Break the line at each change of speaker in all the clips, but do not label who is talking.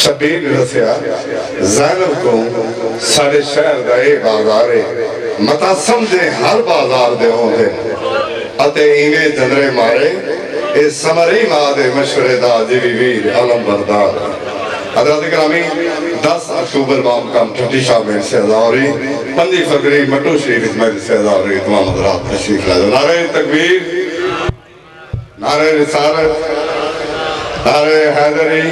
Shabbir Russia زینب کو ساڑے شہر دا اے بازارے متا سمجھے ہر بازار دے ہوں دے اتے ایویں جنرے مارے اے سمری ماں دے مشورے دا جیوی ویر علم بردار حضرت گرامی 10 اکتوبر بام کام چھٹی شاہ میں سے ازاوری 5 فروری مٹو شریف میں سے ازاوری تمام حضرات تشریف لائے نعرہ تکبیر نعرہ رسالت نعرہ حیدری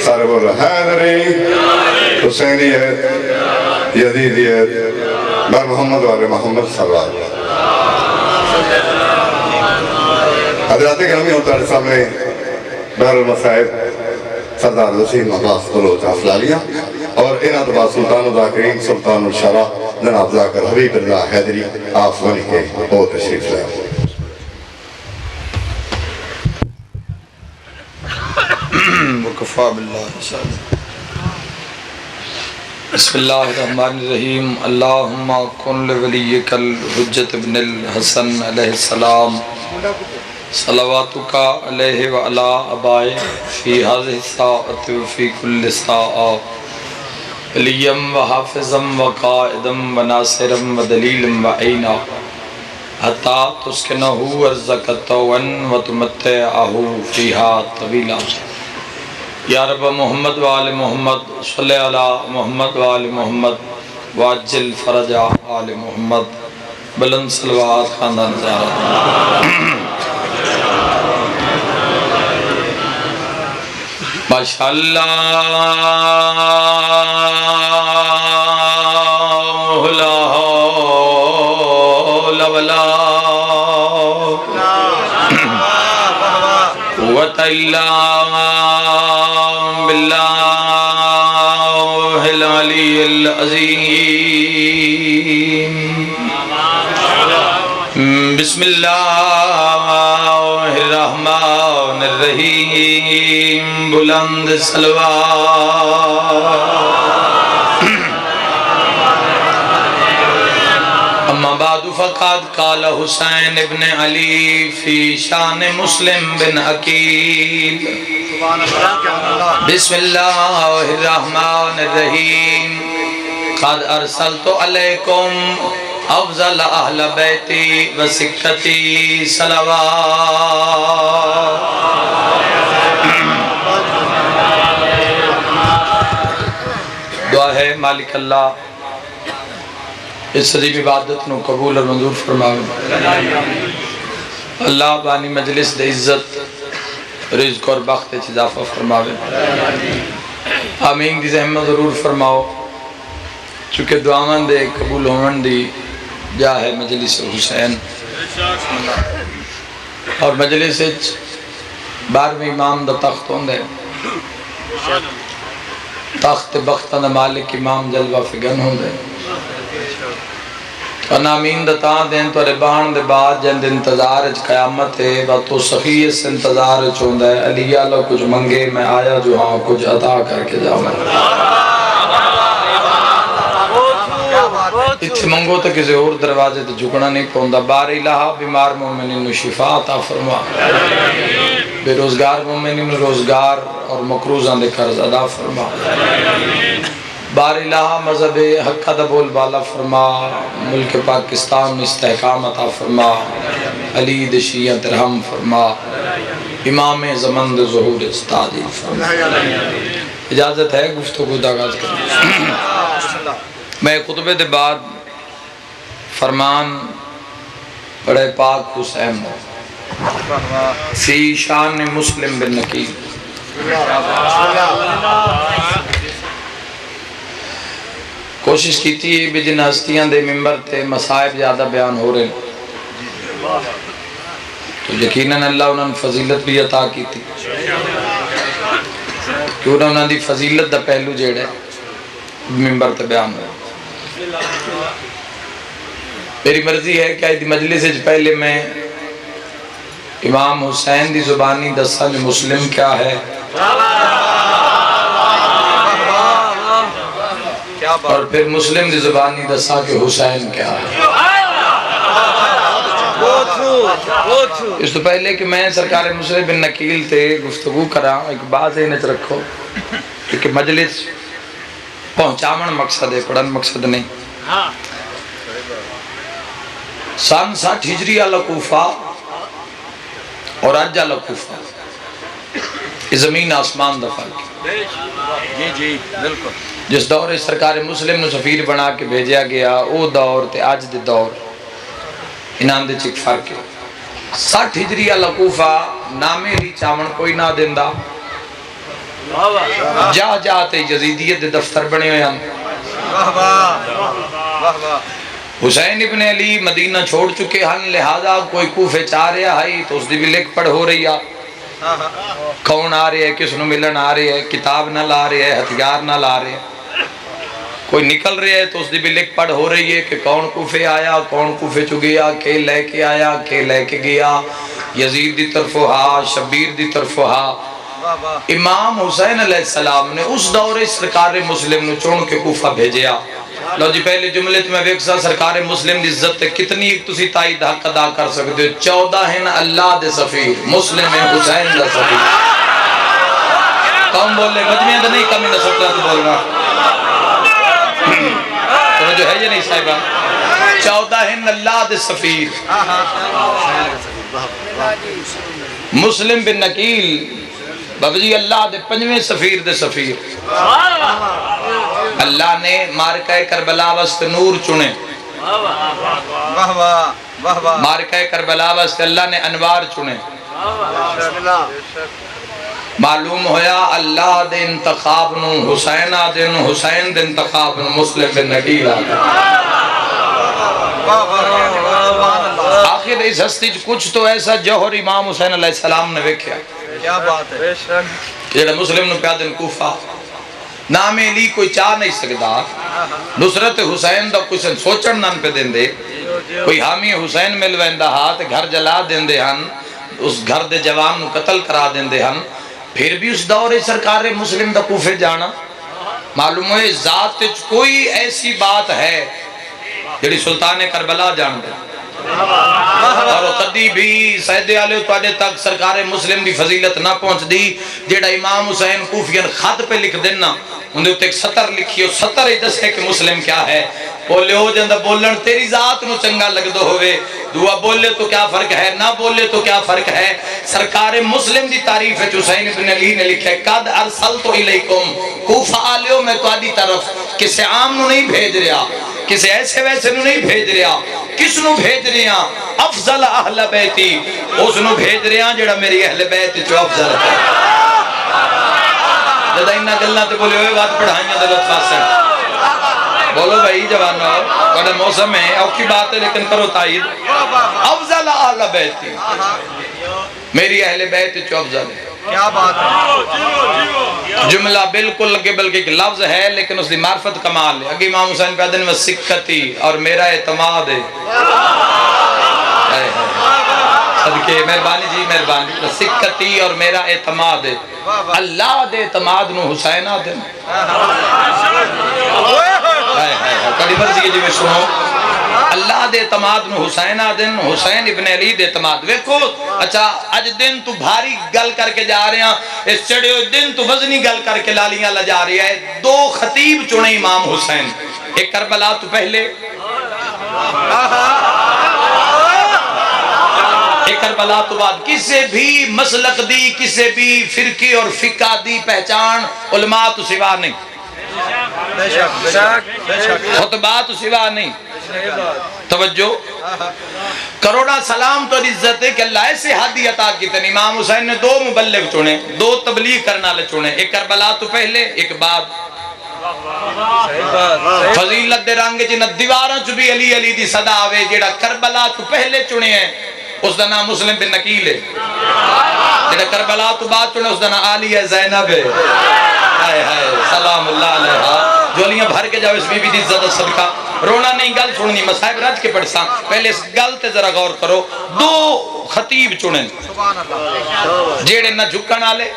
سارے بول رہا حیدری حسینیت یزیدیت بر محمد والے محمد صلی اللہ علیہ وسلم حضرات گرامی ہوتا ہے سامنے بہر المصائب سردار وسیم عباس بلوچ افلالیہ اور انہا دبا سلطان ذاکرین سلطان الشرع جناب ذاکر حبیب اللہ حیدری آپ ونی کے او تشریف لائے
وکفا باللہ بسم اللہ الرحمن الرحیم اللہم کن لولیک الحجت ابن الحسن علیہ السلام صلواتک علیہ وعلا ابائے فی حاضر الساعت وفی کل ساعہ علیم وحافظم وقائدم وناصرم ودلیلم وعینا حتی تسکنہو ارزقتون وتمتعہو فیہا طویلا یا رب محمد وآل محمد صلی علی محمد وآل محمد واجل فرج آل محمد بلند صلوات خاندان زہرا ماشاءاللہ لا حول ولا قوة الا باللہ العلی العظیم بسم اللہ الرحمن الرحیم بلند صلوات اما بعد فقد قال حسین ابن علی فی شان مسلم بن عقیل بسم اللہ الرحمن الرحیم قد ارسلت علیکم افضل اہل بیتی و سکتی صلوات دعا ہے مالک اللہ اس عظیم عبادت نو قبول اور منظور فرماوے اللہ بانی مجلس دے عزت رزق اور بخت اضافہ فرماوے آمین دی زحمت ضرور فرماؤ چونکہ دعاوان دے قبول ہون دی جا ہے مجلس حسین اور مجلس 12ویں امام دا تخت ہوں دے تخت بختن مالک امام جلوہ فگن ہوں دے آمین دا تاں دین تو ربان دے بعد جند انتظار اچ قیامت ہے و تو سخی اس انتظار اچ ہوں دے علی اللہ کچھ منگے میں آیا جو ہاں کچھ عطا کر کے جاؤں اتھے منگو تک کسی اور دروازے تے جھکنا نہیں پوندا بار الہ بیمار مومنین نو شفا عطا فرما بے روزگار مومنین نو روزگار اور مقروضان دے قرض ادا فرما بار الہ مذہب حق دا بول بالا فرما ملک پاکستان میں استحکام عطا فرما علی دے شیعہ ترہم فرما امام زمن دے ظہور استعجیل فرما اجازت ہے گفتگو دا آغاز کریں میں خطبے دے بعد فرمان بڑے پاک حسین فی شان مسلم بن نقیل کوشش کی تھی بھی جن ہستیاں دے ممبر تے مصائب زیادہ بیان ہو رہے تو یقیناً اللہ انہوں نے فضیلت بھی عطا کی تھی کہ انہوں نے دی فضیلت دا پہلو جیڑے ممبر تے بیان ہو میری مرضی ہے کہ آئی دی مجلس سے پہلے میں امام حسین دی زبانی دسا جو مسلم کیا ہے اور پھر مسلم دی زبانی دسا کہ حسین کیا ہے اس تو پہلے کہ میں سرکار مسلم بن نقیل تے گفتگو کرا ایک بات ہے نت رکھو کہ مجلس پہنچاون مقصد ہے، پڑھن مقصد نہیں. سن 60 ہجری والا کوفہ اور اج والا کوفہ یہ زمین آسمان دا فرق ہے.
جی بالکل.
جس دور سرکار مسلم نو سفیر بنا کے بھیجیا گیا او دور تے اج دے دور انہاں دے چ فرق ہے. 60 ہجری والا کوفہ نامے دی چاون کوئی نہ دیندا، جا جا تے یزیدیت دے دفتر بنے ہوئے ہیں. حسین ابن علی مدینہ چھوڑ چکے ہیں، لہذا کوئی کوفے چاہ رہا ہے تو اس دی بھی لکھ پڑھ ہو رہی ہے. کون آ رہے ہے، کس نو ملن آ رہے ہے، کتاب نہ لا رہے ہے، ہتھیار نہ لا رہے ہے. کوئی نکل رہے ہے تو اس دی بھی لکھ پڑھ ہو رہی ہے کہ کون کوفے آیا، کون کوفے چو گیا، کہ لے کے آیا، کہ لے کے گیا. یزید دی طرف ہا، شبیر دی طرف ہا. امام حسین علیہ السلام نے اس دور سرکار مسلم نو چون کے کوفہ بھیجیا. لو جی پہلے جملے میں ویکسا سرکار مسلم دی عزت کتنی ایک تسی تائید حق ادا کر سکتے ہو. 14 ہیں اللہ دے سفیر، مسلم ہے حسین دا سفیر. کون بول لے مجمعہ دا نہیں کمی نہ سکتا تو بولنا توجہ ہے یہ نہیں صاحبہ. 14 ہیں اللہ دے سفیر. مسلم بن نقیل بابا جی اللہ دے 5ویں سفیر دے سفیر. اللہ نے مارکہ کربلا وسط نور چنے، مارکہ کربلا وسط اللہ نے انوار چنے. معلوم ہویا اللہ دے انتخاب نو حسین آدن، حسین دے انتخاب نو مسلم بن نقیل آدن. آخر اس ہستی کچھ تو ایسا جوہر امام حسین علیہ السلام نے ویکھیا.
کیا بات ہے.
جڑا مسلم نو پیادن کوفہ نام علی کوئی چاہ نہیں سکتا. نصرت حسین دا کچھ سوچن نہ پہ دیں دے. کوئی حامی حسین مل ویندا ہاتھ گھر جلا دیں دے ہن، اس گھر دے جوان نو قتل کرا دیں دے ہن. پھر بھی اس دور سرکار مسلم دا کوفے جانا معلوم ہے ذات کوئی ایسی بات ہے جڑی سلطان کربلا جان دے. اور کدی بھی سید علیہ توڑے تک سرکار مسلم دی فضیلت نہ پہنچ دی. جیڑا امام حسین کوفین خط پہ لکھ دینا انہیں ایک سطر لکھی اور سطر ہی دس ہے کہ مسلم کیا ہے. بولے ہو جندہ بولن تیری ذات نو چنگا لگ دو ہوئے، دعا بولے تو کیا فرق ہے، نہ بولے تو کیا فرق ہے. سرکار مسلم دی تعریف ہے حسین ابن علی نے لکھا ہے قد ارسلت الیکم کوفہ آلیو میں تو آدھی طرف کسے عام نو نہیں بھیج رہا، کسے ایسے ویسے نو نہیں بھیج رہا. کس نو بھیج رہے ہیں؟ افضل اہل بیتی، اس نو بھیج رہے ہیں جڑا میری اہل بیت جو افضل ہے. جدہ انہا گلنا تے بولے ہوئے بات پڑھائیں دے لطفہ سے بولو بھائی جوانو بڑا موسم ہے اوکی بات ہے لیکن کرو تائید. افضل اہل بیتی، میری اہل بیت جو افضل ہے.
کیا بات ہے.
جملہ بالکل لگے بلکہ ایک لفظ ہے لیکن اس دی معرفت کمال ہے. اگے امام حسین پیدن میں سکتی اور میرا اعتماد ہے. صدقے مہربانی جی مہربانی. سکتی اور میرا اعتماد ہے. اللہ دے اعتماد نو حسین آدم کڑی مرضی جی میں سنو. اللہ دے اعتماد نو حسین آدن، حسین ابن علی دے اعتماد. ویکھو اچھا اج دن تو بھاری گل کر کے جا رہے ہیں، اس چڑے ہوئے دن تو وزنی گل کر کے لالیاں لجا رہی ہے. 2 خطیب چنے امام حسین، ایک کربلا تو پہلے، ایک کربلا تو بعد. کسے بھی مسلک دی، کسے بھی فرقی اور فقہ دی پہچان علماء تو سوا نہیں، خطبہ تو سوا نہیں. توجہ کروڑا سلام تو عزت ہے کہ اللہ ایسے حدی عطا کی تن. امام حسین نے 2 مبلغ چنے، 2 تبلیغ کرنا لے چنے، ایک کربلا تو پہلے ایک بعد. فضیلت دے رنگ جنہ دیواراں چ بھی علی علی دی صدا آوے. جیڑا کربلا تو پہلے چنے ہیں اس دا نام مسلم بن نقیل ہے. جیڑا کربلا تو بعد چنے اس دا نام عالیہ زینب ہے. ہائے ہائے سلام اللہ علیہ. جولیاں بھر کے جاؤ اس بی بی دی عزت صدقہ. رونا نہیں گل سننی مصائب رج کے پڑھساں. پہلے اس گل تے ذرا غور کرو. 2 خطیب چنن جیڑے نہ جھکن آلے.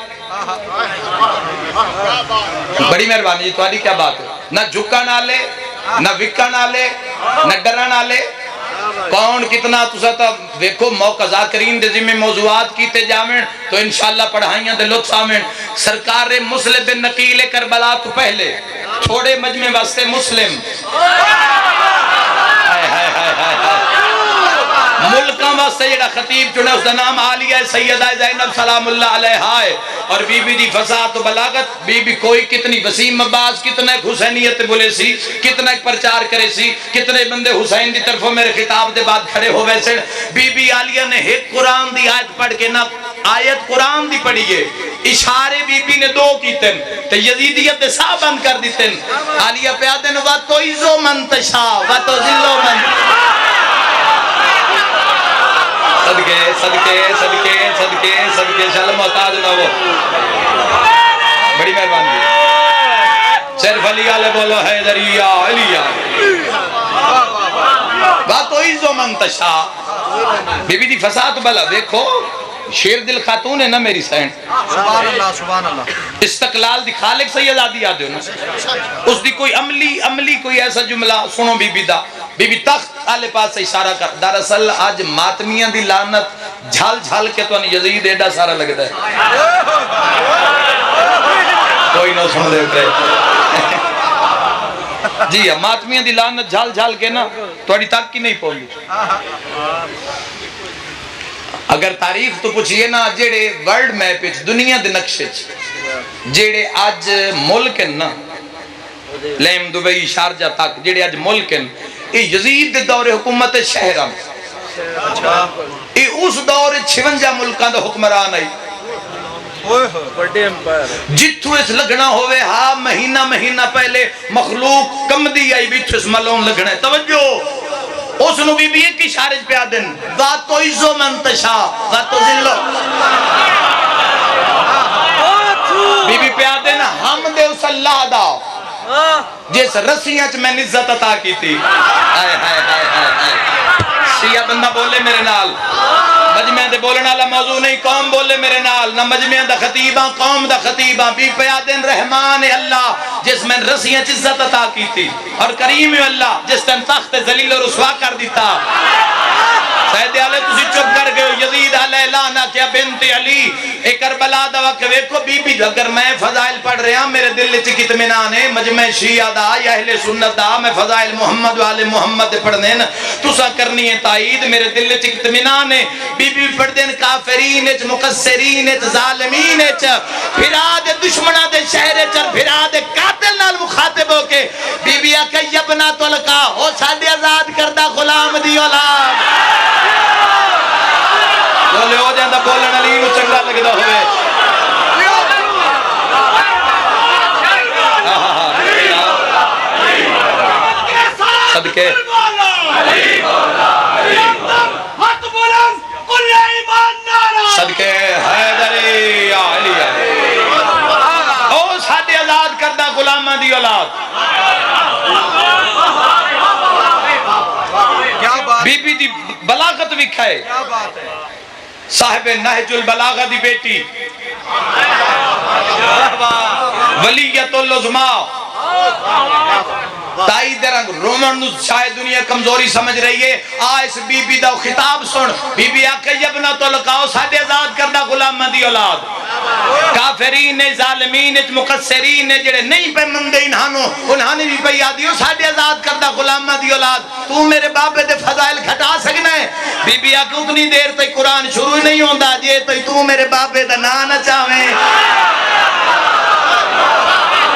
بڑی مہربانی جی تمہاری کیا بات ہے. نہ جھکن آلے، نہ وکن آلے، نہ ڈرن آلے. کون کتنا تسا تا ویکھو موقع ذاکرین دے ذمہ موضوعات کیتے جاویں تو انشاءاللہ پڑھائیاں دے لطف آویں سرکار مسلم بن نقیل کربلا تو پہلے چھوڑے مجمع واسطے مسلم ملکاں واسطے جڑا خطیب چنے اس دا نام عالیہ سیدہ زینب سلام اللہ علیہ ہے اور بی بی دی فصاحت و بلاغت بی بی کوئی کتنی وسیم عباس کتنا ایک حسینیت بولے سی کتنا ایک پرچار کرے سی کتنے بندے حسین دی طرفوں میرے خطاب دے بعد کھڑے ہو ویسے بی بی عالیہ نے ایک قرآن دی آیت پڑھ کے نہ آیت قرآن دی پڑھیے اشارے بی بی نے دو کیتن تو یزیدیت دے سا بند کر دیتن عالیہ پیادن وَتُعِزُّ مَن تَشَاءُ وَتُذِلُّ مَن صدقے صدقے صدقے صدقے صدقے شل محتاج نہ ہو بڑی مہربانی صرف علی آلے بولو حیدریہ علیہ وَتُعِزُّ مَن تَشَاءُ بی بی دی فساد بلا دیکھو شیر دل خاتون ہے نا میری سین
سبحان اللہ سبحان اللہ
استقلال دی خالق سے آزادی یاد ہو نا اس دی کوئی عملی کوئی ایسا جملہ سنو بی بی دا بی بی تخت آلے پاس سے اشارہ کر دراصل آج ماتمیاں دی لعنت جھال جھال کے تو یزید ایڈا سارا لگتا ہے کوئی نہ سن دے اترے جی ہاں ماتمیاں دی لعنت جھال جھال کے نا توڑی تک کی نہیں پہنچی اگر تاریخ تو پوچھئے نا جیڑے ورلڈ میپ دنیا دے نقشے جیڑے آج ملک ہیں نا لیم دبئی شارجہ تک جیڑے آج ملک ہیں یہ یزید دے دور حکومت شہران یہ اس دور 56 ملکان دا حکمران آئی جتھو اس لگنا ہوئے ہاں مہینہ پہلے مخلوق کم دی آئی بیچو اس ملون لگنا ہے توجہ اس نو بی بی ایک اشارج پہ آدن وَتُعِزُّ مَن تَشَاءُ وَتُذِلُّ بی بی پہ آدن ہم دے اس اللہ دا جس رسیاں چ میں عزت عطا کی تھی شیعہ بندہ بولے میرے نال مجمع دے بولن والا موضوع نہیں قوم بولے میرے نال نہ مجمع دا خطیباں قوم دا خطیباں بی پیادن رحمان اللہ جس میں رسیاں عزت عطا کی تھی اور کریم اللہ جس نے تخت ذلیل و رسوا کر دیتا سید علی تسی چپ کر گئے یزید علیہ لانا کیا بنت علی اے کربلا دا وقت ویکھو بی بی اگر میں فضائل پڑھ رہا میرے دل وچ اطمینان ہے مجمع شیعہ دا یا اہل سنت دا میں فضائل محمد و آل محمد پڑھنے تسا کرنی ہے تائید میرے دل وچ اطمینان ہے بی بی پڑھ دین کافرین وچ مقصرین وچ ظالمین وچ پھرا دے دشمناں دے شہر وچ پھرا دے قاتل نال مخاطب ہو کے بی بی آکھے یبنا طلقا ہو ساڈے آزاد کردہ غلام دی اولاد بولے ہو جاندہ بولن علی نو چنگا لگدا ہوئے صدقے صدقے حیدری یا علی او ساڈے آزاد کردہ غلامہ دی اولاد بی بی دی بلاغت وکھائے صاحب نہج البلاغہ دی بیٹی ولیت العظماء تائی درنگ رومن شاید دنیا کمزوری سمجھ رہی ہے آئیس بی بی دا خطاب سن بی بی آکے یبنا تو لکاؤ ساڑھے آزاد کردہ غلام دی اولاد کافرین ظالمین مقصرین جڑے نہیں پہ مندے انہوں نے بھی پہ یادیو ساڑھے آزاد کردہ غلام دی اولاد تو میرے بابے دے فضائل گھٹا سکنا ہے بی بی آکے اتنی دیر تک قرآن شروع نہیں ہوندہ جے تو میرے بابے دا نانا چاہویں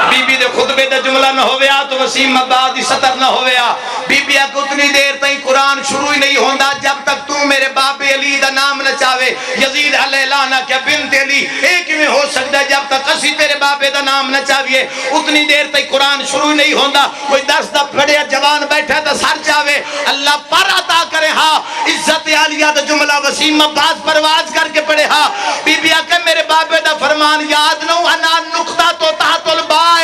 بی بی دے خطبے دے جملہ نہ ہویا تو وسیم عبادی سطر نہ ہویا بی بی کو اتنی دیر تائیں قرآن شروع ہی نہیں ہوندہ جب تک تو میرے باپ علی دا نام نہ چاہے یزید علیہ لانا کیا بنت علی ایک میں ہو سکتا ہے جب تک اسی تیرے باپ دا نام نہ چاہیے اتنی دیر تائیں قرآن شروع ہی نہیں ہوندہ کوئی درس دا پڑھیا جوان بیٹھا دا سر چاہے اللہ پر عطا کرے ہاں عزت عالیہ دا جملہ وسیم عباس پرواز کر کے پڑھے ہاں بی بی آکے میرے باپ دا فرمان یاد نو انا نقطہ تو تحت البائے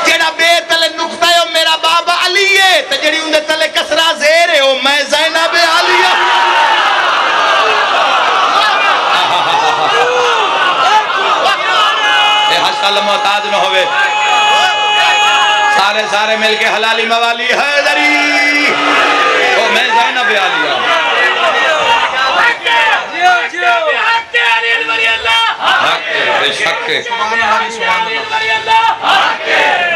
جیڑا بے تلے نقطہ ہے میرا بابا علی ہے تو جیڑی اندھے تلے کسرہ زیر ہے میں زینب علیہ اے حشال محتاج نہ ہوئے سارے مل کے حلالی موالی حیدری میں زینب عالیہ بے شک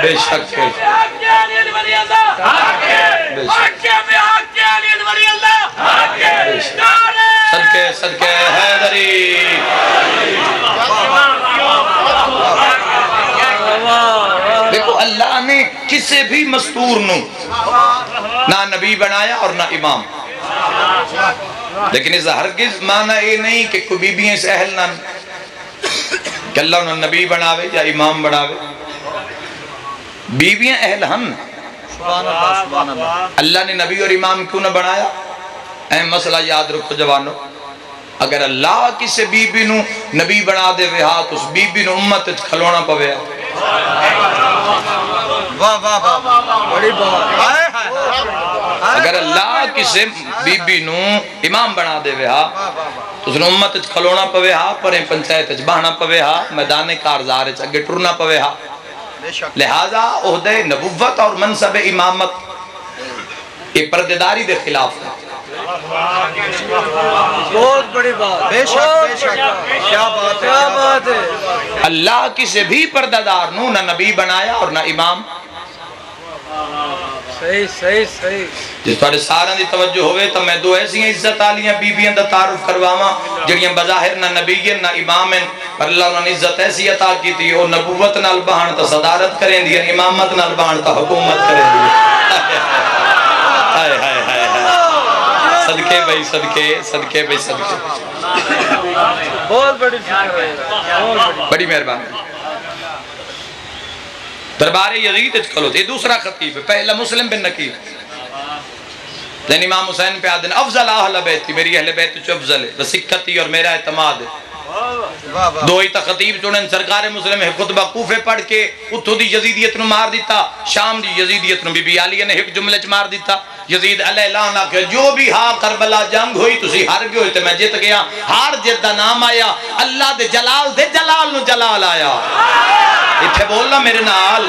بے شک صدقے صدقے حیدری دیکھو اللہ نے کسے بھی مستور نہ نبی بنایا اور نہ امام، لیکن اس ہرگز معنی یہ نہیں کہ کوئی بیبیاں اس اہل نہ کہ اللہ انہوں نے نبی بناوے یا امام بناوے، بیبیاں اہل ہم اللہ نے نبی اور امام کیوں نہ بنایا؟ اہم مسئلہ یاد رکھو جوانو، اگر اللہ کسی بیبی نو نبی بنا دے وے ہاں تو اس بیبی نو امت کھلونا پوے اگر اللہ کسی بیبی نو امام بنا دے وے ہاں تو اس نے امت کھلونا پوے ہاں، پریں پنچایت بہنا پوے ہاں، میدان کارزار اگے ٹرنا پوے ہاں۔ لہذا عہدہ نبوت اور منصب امامت یہ پردیداری دے خلاف ہے۔
بہت بڑی بات، بے شک بے شک، کیا بات ہے۔
اللہ کسی بھی پردیدار نو نہ نبی بنایا اور نہ امام۔
صحیح صحیح صحیح۔
جس پر سارا دی توجہ ہوئے تو میں دو ایسی عزت آلیاں بیبیاں دا تعارف کرواما جڑیاں بظاہر نہ نبیین نہ امامن، پر اللہ انہوں نے عزت ایسی عطا کی تھی، وہ نبوت نال بہان تا صدارت کریں دی، امامت نال بہان تا حکومت کریں دی۔ ہائے ہائے ہائے صدقے بھائی صدقے، صدقے بھائی صدقے،
بہت بڑی فکر ہے،
بڑی مہربانی۔ دربار یزید اچھلو یہ دوسرا خطیب ہے، پہلا مسلم بن نقیل، لیکن امام حسین پہ آدھن افضل اہل بیتی، میری اہل بیت جو افضل ہے، وسکتی اور میرا اعتماد ہے۔ دو ہی تا خطیب چونن سرکار مسلم ہے خطبہ کوفے پڑھ کے اتھو دی یزیدیت نو مار دیتا، شام دی یزیدیت نو بی بی علیہ نے ایک جملے چ مار دیتا۔ یزید علیہ اعلان آکھے جو بھی ہاں کربلا جنگ ہوئی تسی ہار گئے ہوئے تے میں جیت گیا، ہار جیت دا نام آیا، اللہ دے جلال نو جلال آیا۔ اتھے بولنا میرے نال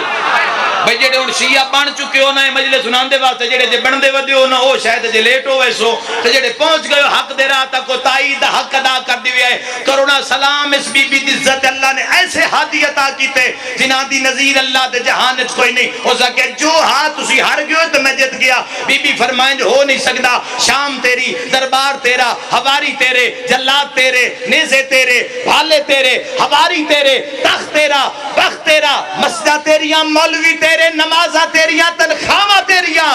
بھئی جڑے ان شیعہ بن چکے ہو نا مجلس سنان دے واسطے، جڑے جے بن دے ودے ہو نا او شاید جے لیٹ ہو ویسو، تے جڑے پہنچ گئے حق دے راہ تک کو تائید حق ادا کر دیوئے ہے۔ کرونا سلام اس بی بی دی عزت اللہ نے ایسے ہاتھی عطا کیتے جنہ دی نظیر اللہ دے جہانت کوئی نہیں ہو سکے، جو ہاتھ اسی ہر گئے تو میں جت گیا۔ بی بی فرمائیں جو ہو نہیں سکتا، شام تیری، دربار تیرا، حواری تیرے، جلات تیرے، نیزے تیرے، بھالے تیرے، حواری تیرے، تخت تیرا، بخت تیرا، مسجد تیریاں، مولوی تیرے، نمازہ تیریاں، تنخواہ تیریاں۔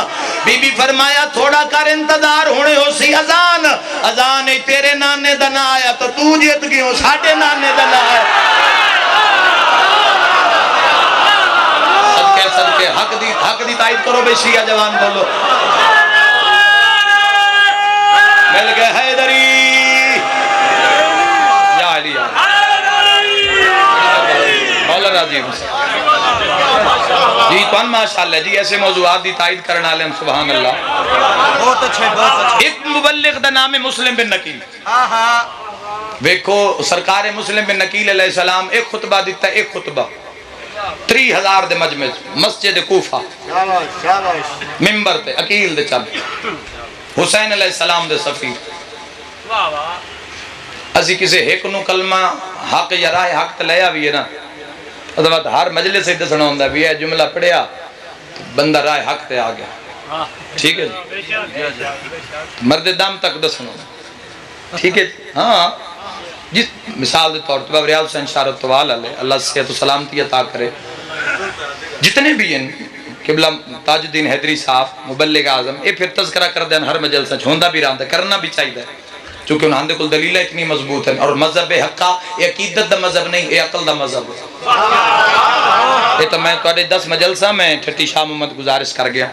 بی بی فرمایا تھوڑا کر انتظار ہونے ہو سی اذان، اذان ہی تیرے نانے دن آیا تو تو جیت گئی ہو ساڑھے نانے دن آیا۔ صدقے حق دی تائید کرو بے شیعہ جوان بولو، مل گئے حیدری یا علی مولا راضی جی تو ماشاءاللہ جی ایسے موضوعات دی تائید کرنا لیں سبحان اللہ۔
بہت اچھے بہت اچھے۔
ایک مبلغ دا نام ہے مسلم بن نقیل، ویکھو سرکار مسلم بن نقیل علیہ السلام ایک خطبہ دیتا ہے، ایک خطبہ 30,000 دے مجمع مسجد کوفہ ممبر تے عقیل دے چل حسین علیہ السلام دے سفیر، اسی کسی ایک نو کلمہ حق یا راہ حق تلیا بھی ہے نا، ادھوات ہر مجلس سے دسنا ہوندہ بھی ہے جملہ پڑھیا بندہ راہ حق تے آ گیا، ٹھیک ہے جی مرد دام تک دسنا ہوندہ، ٹھیک ہے جی ہاں جس مثال دے طور پر ریاض حسین شارت طوال علیہ اللہ صحت و سلامتی عطا کرے، جتنے بھی ہیں قبلہ تاج الدین حیدری صاحب مبلغ اعظم یہ پھر تذکرہ کر دیں ہر مجلسہ چھوندہ بھی راندہ کرنا بھی چاہیے چونکہ انہاں دے کل دلیلہ اتنی مضبوط ہے، اور مذہب حقہ یہ عقیدت دا مذہب نہیں، یہ عقل دا مذہب ہے۔ یہ تو میں توڑے 10 مجلسہ میں ٹھٹی شاہ محمد گزارش کر گیا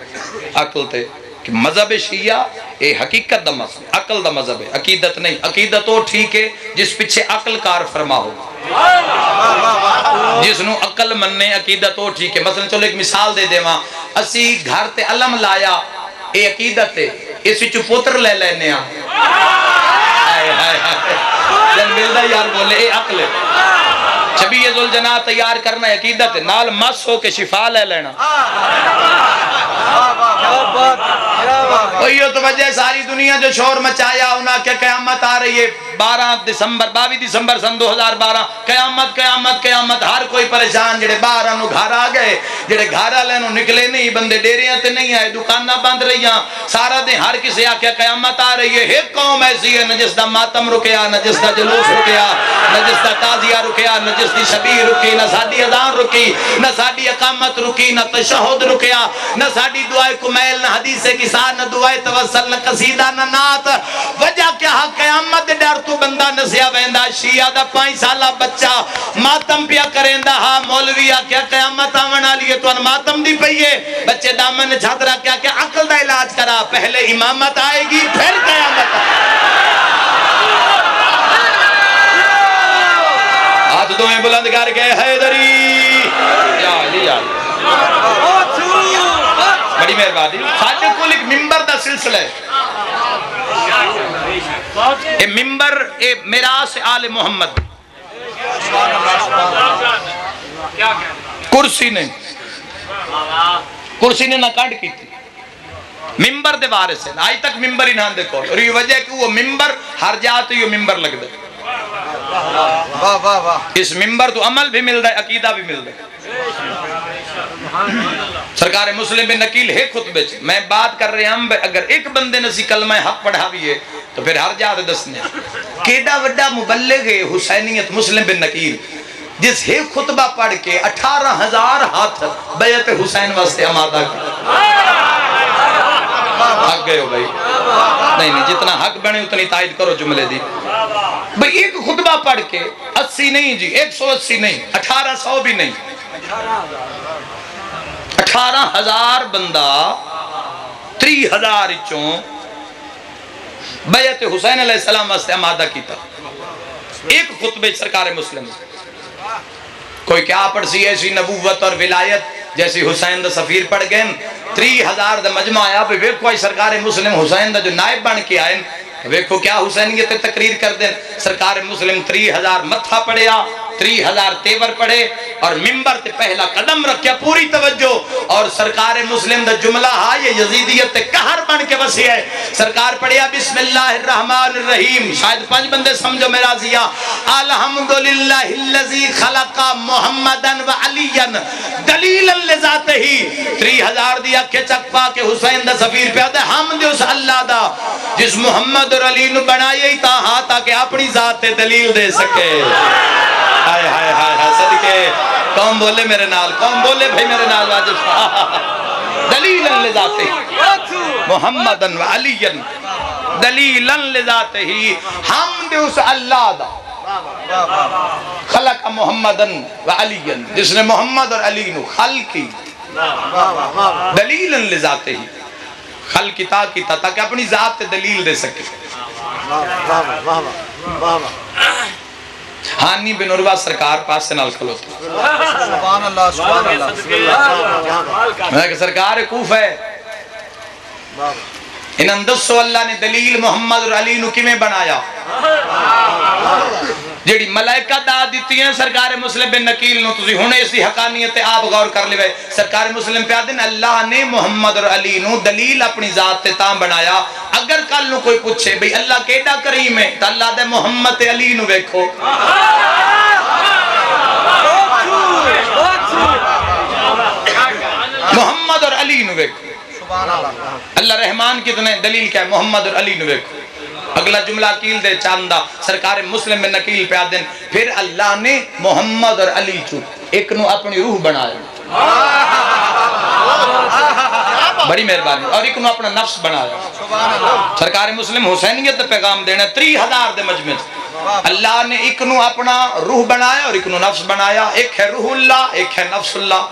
عقل تے کہ مذہب شیعہ یہ حقیقت دا مذہب، عقل دا مذہب ہے، عقیدت نہیں۔ عقیدت وہ ٹھیک ہے جس پیچھے عقل کار فرما ہو، جس نو عقل مننے عقیدت وہ ٹھیک ہے۔ مثلا چلو ایک مثال دے دے وہاں اسی گھر تے علم لایا اے عقیدت ہے، اس وچ پوتر لے لینے ہاں جن ملدہ یار بولے اے عقل ہے۔ شبیہ ذوالجناح تیار کرنا عقیدت ہے، نال مس ہو کے شفا لے لینا یہ تو وجہ ساری دنیا جو شور مچایا انہاں کہ قیامت آ رہی ہے 22 دسمبر سن 2012 قیامت قیامت قیامت ہر کوئی پریشان جڑے باہر انہوں گھر آ گئے جڑے گھر والے نوں نکلے نہیں بندے ڈیریاں تے نہیں آئے دکاناں بند رہیاں سارا دن ہر کسی آکھیا قیامت آ رہی ہے ایک قوم ایسی ہے نہ جس دا ماتم رکیا نہ جس دا جلوس رکیا نہ جس دا تعزیہ رکیا نہ جس دی شبیر رکی نہ ساڈی اذان رکی نہ ساڈی اقامت رکی نہ تشہد رکیا نہ ساڈی دعائے کمیل نہ حدیث کسان نہ دعائے توسل نہ قصیدہ نہ نعت وجہ کیا قیامت ڈر تو بندہ نسیا ویندا شیعہ دا 5 سالہ بچہ ماتم پیا کریندا ہاں مولوی کیا قیامت آون والی ہے تو ان ماتم دی پئی ہے بچے دامن چھاترا کیا کہ عقل دا علاج کرا پہلے امامت آئے گی پھر قیامت ہاتھ دوئیں بلند کر کے حیدری یا علی یا بڑی مہربانی ساڈے کول ایک ممبر دا سلسلہ ہے اے ممبر اے میراث آل محمد کرسی نے نہ کانڈ کی تھی ممبر دے وارث ہے آج تک ممبر ہی نہ دیکھو اور یہ وجہ کہ وہ ممبر ہر جاتے یہ ممبر لگ دے اس ممبر تو عمل بھی مل رہا ہے عقیدہ بھی مل رہا ہے سرکار مسلم بن نقیل ہے خطبے میں بات کر رہے ہیں اگر ایک بندے نے سی کلمہ حق پڑھا بھی ہے تو پھر ہر جاتے دسنے کیڑا وڈا مبلغ ہے حسینیت مسلم بن نقیل جس ایک خطبہ پڑھ کے 18,000 ہاتھ بیعت حسین واسطے آمادہ کی حق گئے ہو بھائی نہیں جتنا حق بنے اتنی تائید کرو جملے دی بھئی ایک خطبہ پڑھ کے 80 نہیں جی 180 نہیں 1800 بھی نہیں 18,000 بندہ 3,000 چوں بیعت حسین علیہ السلام واسطے آمادہ کیتا ایک خطبے سرکار مسلم کوئی کیا پڑھ سی ایسی نبوت اور ولایت جیسی حسین دا سفیر پڑھ گئے 3,000 دا مجمع آیا پہ ویکھو آئی سرکار مسلم حسین دا جو نائب بن کے آئے ویکھو کیا حسینیت تقریر کر دیں سرکار مسلم 3,000 متھا پڑھیا 3,000 تیور پڑھے اور ممبر تے پہلا قدم رکھیا پوری توجہ اور سرکار مسلم دا جملہ ہاں یہ یزیدیت تے قہر بن کے وسیع ہے سرکار پڑھیا بسم اللہ الرحمن الرحیم شاید 5 بندے سمجھو میرا زیا الحمدللہ اللذی خلق محمدن و علیین دلیلا لذات ہی 3,000 دیا کہ چکپا کے حسین دا سفیر پہ آدھے حمد اس اللہ دا جس محمد اور علی نو بنائے ہی تا ہاں تاکہ اپنی ذات تے دلیل دے سکے ہائے ہائے ہائے ہائے صدقے کون بولے میرے نال کون بولے بھائی میرے نال واجب دلیلا لذاتے محمدن و علیین دلیلا لذاتے ہی حمد اس اللہ دا خلق محمدن و علیین جس نے محمد اور علی نو خلقی دلیلا لذاتے ہی خلقتا کیتا تاکہ اپنی ذات تے دلیل دے سکے ہانی بن عروہ سرکار پاس سے نال کھلوتا
سبحان اللہ سبحان اللہ
میں کہ سرکار کوفہ ہے ان اندسو اللہ نے دلیل محمد اور علی نو کیویں بنایا جیڑی ملائکہ دا دیتی ہیں سرکار مسلم بن نقیل نو تسی ہونے اسی حقانیت آپ غور کر لے سرکار مسلم پہ آدھن اللہ نے محمد اور علی نو دلیل اپنی ذات تے تاں بنایا اگر کل نو کوئی پوچھے بھئی اللہ کیڑا کریم ہے تو اللہ دے محمد علی نو بیکھو محمد اور علی نو بیکھو اللہ رحمان کتنے دلیل کیا ہے محمد اور علی نو بیکھو اگلا جملہ کیل دے چاندہ سرکار مسلم بن نقیل پہ آدن پھر اللہ نے محمد اور علی چو ایک نو اپنی روح بنایا بڑی مہربانی اور ایک نو اپنا نفس بنایا سرکار مسلم حسینیت پیغام دینا 3,000 دے مجمع اللہ نے ایک نو اپنا روح بنایا اور ایک نو نفس بنایا ایک ہے روح اللہ ایک ہے نفس اللہ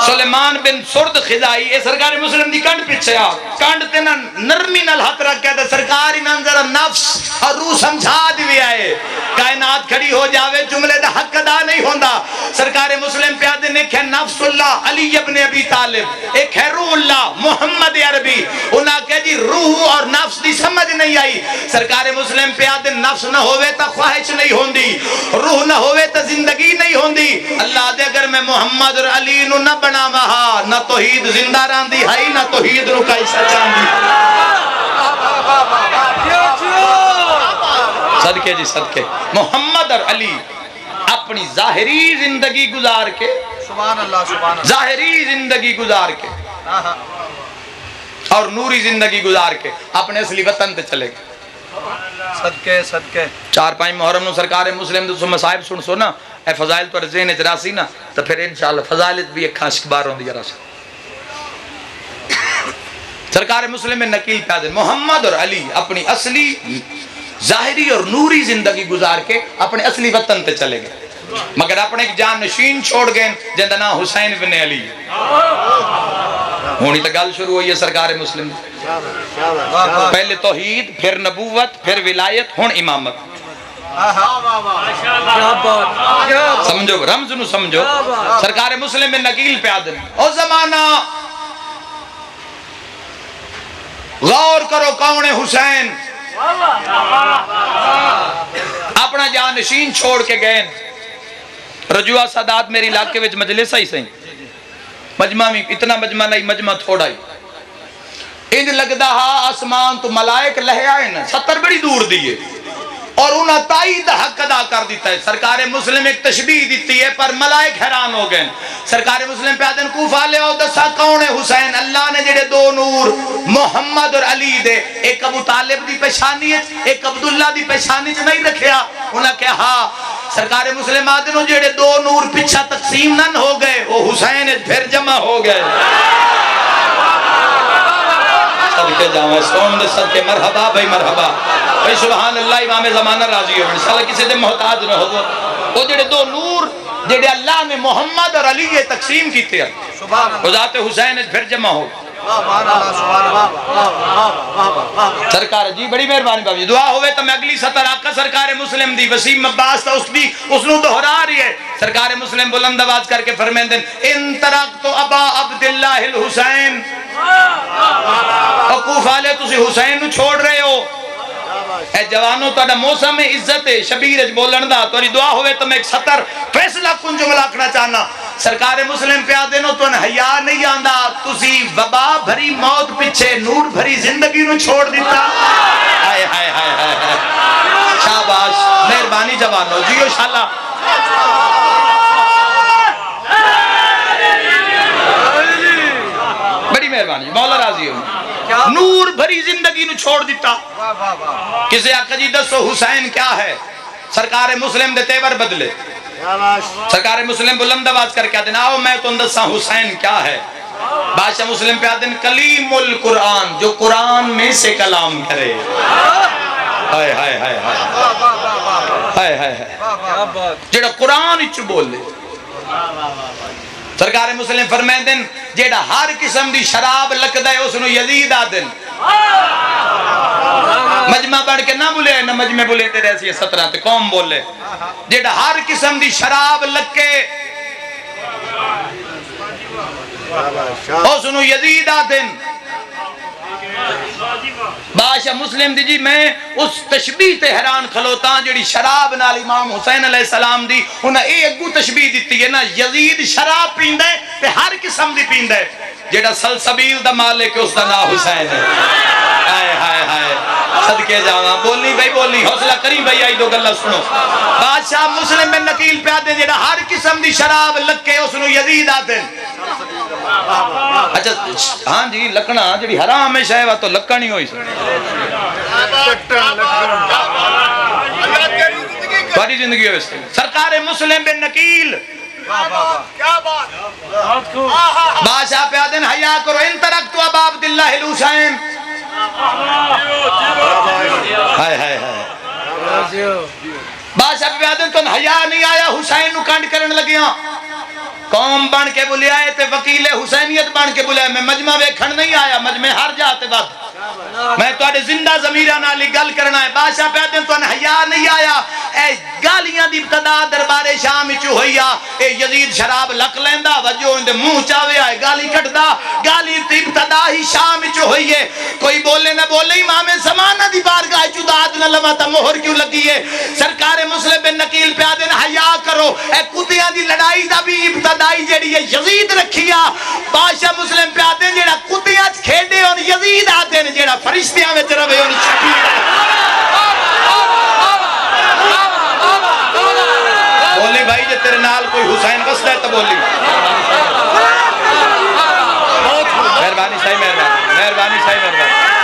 سلیمان بن سرد خزائی اے سرکار مسلم دی کانڈ پیچھے آ کانڈ تینا نرمی نال حق رکھ کہتا سرکار انہاں ذرا نفس اور روح سمجھا دیوی آئے کائنات کھڑی ہو جاوے جملے دا حق ادا نہیں ہوندا سرکار مسلم پہ آدھے دن ایک ہے نفس اللہ علی ابن ابی طالب، ایک ہے روح اللہ محمد عربی. انہاں کہ جی روح اور نفس دی سمجھ نہیں آئی. سرکار مسلم پہ آدن نفس نہ ہوئے تا خواہش نہیں ہوندی، روح نہ ہوئے تا زندگی نہیں ہوندی. اللہ دے اگر میں محمد اور علی نو نہ بنا وہا، نہ توحید زندہ ران دی ہائی، نہ توحید نو کائی سچان دی. صدقے جی صدقے. محمد اور علی اپنی ظاہری زندگی گزار کے،
سبحان اللہ سبحان اللہ،
ظاہری زندگی گزار کے اور نوری زندگی گزار کے اپنے اصلی وطن تے چلے گئے.
صدقے صدقے.
4-5 محرم نو سرکار مسلم دے مصائب سن سو نا، اے فضائل تو ذہن وچ راسی نا، تو پھر انشاءاللہ فضائل بھی ایک خاص بار ہوندی ہے راسی. سرکار مسلم میں نکیل پہ دے محمد اور علی اپنی اصلی ظاہری اور نوری زندگی گزار کے اپنے اصلی وطن تے چلے گئے، مگر اپنے ایک جان نشین چھوڑ گئے جن دا نام حسین بن علی. ہونی تا گل شروع ہوئی ہے سرکار مسلم. پہلے توحید، پھر نبوت، پھر ولایت، ہن امامت. سمجھو رمز نو سمجھو. سرکار مسلم میں نکیل پہ آدم او زمانہ غور کرو کون ہے حسین. اپنا جان نشین چھوڑ کے گئے. رجوع سادات میری علاقے وچ مجلس آئی سہیں، مجمع میں اتنا مجمع نہیں، مجمع تھوڑا ہی. انج لگدا ہا آسمان تو ملائک لہے آئے نا، 70 بڑی دور دیئے اور انہاں تائید حق ادا کر دیتا ہے. سرکار مسلم ایک تشبیح دیتی ہے پر ملائک حیران ہو گئے. سرکار مسلم پہ آدن کوفہ لے آؤ دسا کون ہے حسین. اللہ نے جڑے دو نور محمد اور علی دے، ایک ابو طالب دی پیشانی ہے، ایک عبداللہ دی پیشانی چ نہیں رکھیا. انہاں کہا ہاں. سرکار مسلم آدنوں جڑے دو نور پچھا تقسیم نہ ہو گئے، وہ حسین پھر جمع ہو گئے. صدقے جاؤں سون دے صدقے. مرحبا بھائی مرحبا بھائی. سبحان اللہ. امام زمانہ راضی ہو انشاءاللہ کسی دے محتاج نہ ہو. وہ جڑے دو نور جڑے اللہ نے محمد اور علی یہ تقسیم کیتے ہیں، وہ ذات حسین پھر جمع ہو. سرکار جی بڑی مہربانی بابی. دعا ہوئے تو میں اگلی سطر آقا سرکار مسلم دی وسیم عباس تا اس نو دہرا رہی ہے. سرکار مسلم بلند آواز کر کے فرمائیں دیں ان ترکت ابا عبداللہ الحسین. کوفہ لے تسی حسین نو چھوڑ رہے ہو. اے جوانوں تو موسم عزت شبیر اچ بولن دا. تو دعا ہوئے تو میں ایک سطر فیصلہ کن جملہ آکھنا چاہنا. سرکار مسلم پہ آدھے نو تو حیا نہیں آندہ، تسی وبا بھری موت پچھے نور بھری زندگی نو چھوڑ دیتا. ہائے ہائے ہائے ہائے. شاباش مہربانی جوانوں جیو شاءاللہ. بڑی مہربانی مولا راضی ہوں. نور بھری زندگی نو چھوڑ دیتا. کسے آقا جی دسو حسین کیا ہے. سرکار مسلم دے تیور بدلے. سرکار مسلم بلند آواز کر کے آدھن آؤ میں تو اندسا حسین کیا ہے. بادشاہ مسلم پہ آدھن کلیم القرآن، جو قرآن میں سے کلام کرے. ہائے ہائے ہائے ہائے ہائے ہائے. جڑا قرآن اچھ بول لے. سرکار مسلم فرمائیں دن جیڑا ہر قسم دی شراب لکدا ہے اس نو یزید آدن. مجمع بڑھ کے نہ بولے نہ مجمع بولے تے رہسی ہے 17 تے قوم بولے. جیڑا ہر قسم دی شراب لکے اس نو یزید آدن. بادشاہ مسلم دی جی میں اس تشبیح تے حیران کھلوتا جڑی شراب نال امام حسین علیہ السلام دی انہاں اے اگو تشبیح دیتی ہے نا. یزید شراب پیندہ ہے تے ہر قسم دی پیندہ ہے. جڑا سلسبیل دا مالک اس دا نام حسین ہے. ہائے ہائے ہائے. صدقے جاواں. بولنی بھائی بولنی. حوصلہ کریں بھائی آئی دو گلہ سنو. بادشاہ مسلم میں نکیل پہ آتے جڑا ہر قسم دی شراب لکے اس نو یزید آتے. اچھا ہاں جی لکنا جڑی حرام ہے شاہ تو لکن ہی ہوئی بڑی زندگی ہے. سرکار مسلم بن نکیل بادشاہ پہ آدن حیا کرو ان ترکت ابا عبداللہ الحسین. ہائے ہائے ہائے. بادشاہ پہ آدن تو حیا نہیں آیا حسین نو کانڈ کرن لگیاں. قوم بن کے بلے آئے تے وکیل حسینیت بن کے بلے. میں مجمع ویکھن نہیں آیا، مجمع ہر جاتے بعد میں تو زندہ ضمیرہ نالی گل کرنا ہے. بادشاہ پہ آدن تو حیا نہیں آیا
اے گالیاں دی ابتدا دربار شام وچ ہوئی آ اے یزید شراب لک لیندا وجو اندے منہ چاوے آئے گالی کٹدا گالی دی ابتدا ہی شام وچ ہوئی ہے کوئی بولے نہ بولے امام زمانہ دی بارگاہ چوداد نہ لما تا مہر کیوں لگی ہے سرکار مسلم بن نقیل پہ آدن حیا کرو اے کتیاں دی لڑائی دا بھی ابتدائی جیڑی ہے یزید رکھیا بادشاہ مسلم پہ آدن جیڑا کتیاں کھیڑے اور یزید آدن جیڑا فرشتیاں میں تربے اور شکیر بولی بھائی جے تیرے نال کوئی حسین وستا ہے تو بولی مہربانی صحیح مہربانی صحیح مہربانی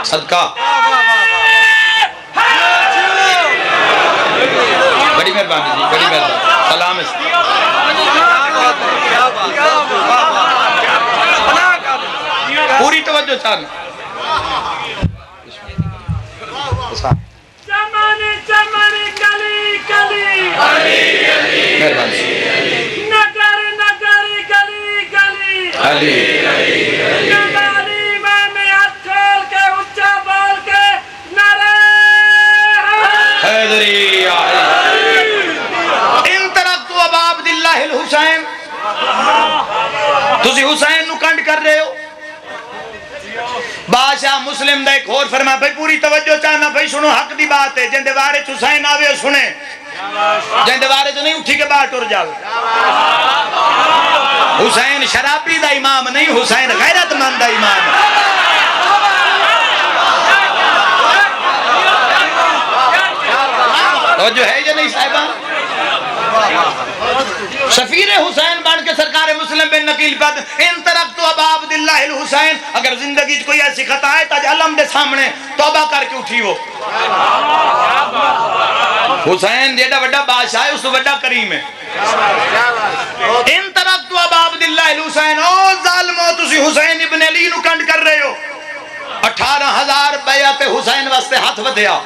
صدقہ بڑی مہربانی جی بڑی مہربانی سلام پوری توجہ چاہنا
چمانی چمانی گلی گلی
مہربانی
نگر نگر گلی گلی
علی
جمالی میں ہاتھ کھول کے اچھا بول کے نعرہ
حیدری ان ترکتو ابا عبداللہ الحسین تسی حسین نو کنڈ کر رہے ہو بادشاہ مسلم دا ایک اور فرما بھائی پوری توجہ چاہنا بھائی سنو حق دی بات ہے جن دیوارے حسین آوے ہو سنے جن دیوارے جو نہیں اٹھی کے باہر ٹر جاؤ حسین شرابی دا امام نہیں حسین غیرت مند دا امام توجہ ہے یا نہیں صاحبہ سفیر حسین بن کے سرکار مسلم بن نقیل پہ ان ترکتو ابا عبداللہ الحسین اگر زندگی کوئی ایسی خطا ہے تاج علم دے سامنے توبہ کر کے اٹھی ہو حسین جیڑا وڈا بادشاہ ہے اس تو وڈا کریم ہے ان ترکتو ابا عبداللہ الحسین او ظالمو تسی حسین ابن علی نو کنڈ کر رہے ہو 18,000 بیعت حسین واسطے ہاتھ ودیا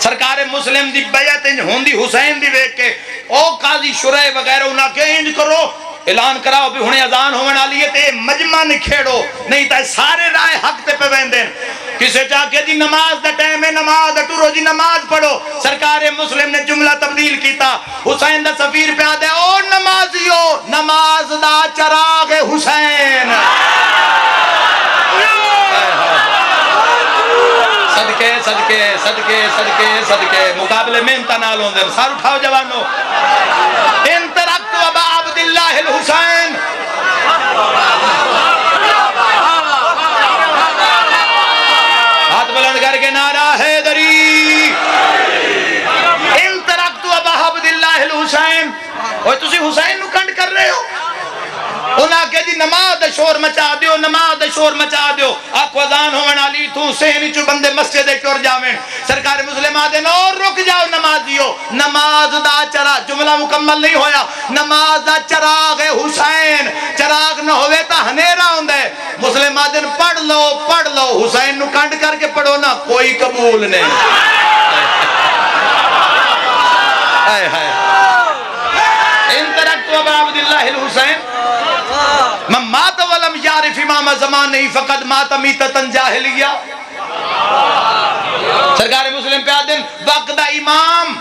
سرکار مسلم دی بیعت ہوندی حسین دی ویک کے او قاضی شرح وغیرہ انہاں کے انج کرو اعلان کراؤ بھی ہنے اذان ہونے والی ہے تے مجمع نکھیڑو نہیں تے سارے رائے حق تے پہ ویندین کسے چاہ کے جی نماز دا ٹائم ہے نماز دا ٹورو جی نماز پڑھو سرکار مسلم نے جملہ تبدیل کیتا حسین دا سفیر پہ آدھے او نمازیو نماز دا چراغ حسین صدقے صدقے صدقے صدقے صدقے مقابلے میں انتنال ہوں دے سار اٹھاؤ جوانو ان ترکتو ابا عبداللہ الحسین ہاتھ بلند کر کے نعرہ حیدری ان ترکتو ابا عبداللہ الحسین اور تسی حسین نو کنڈ کر رہے ہو انہاں کہ جی نماز دا شور مچا دیو نماز دا شور مچا دیو آکو اذان ہونے والی تو سینی چو بندے مسجد کیور جاویں سرکار مسلم آدھے نو رک جاؤ نمازیو نماز دا چراغ جملہ مکمل نہیں ہویا نماز دا چراغ حسین چراغ نہ ہوئے تا ہنیرہ ہوں دے مسلم آدھے پڑھ لو حسین نو کنڈ کر کے پڑھو نا کوئی قبول نہیں ان ترکتو ابا عبداللہ الحسین من مات ولم یعرف امام زمان نہیں فقد مات میتتن جاہلیہ سرکار مسلم پہ آدن وقت دا امام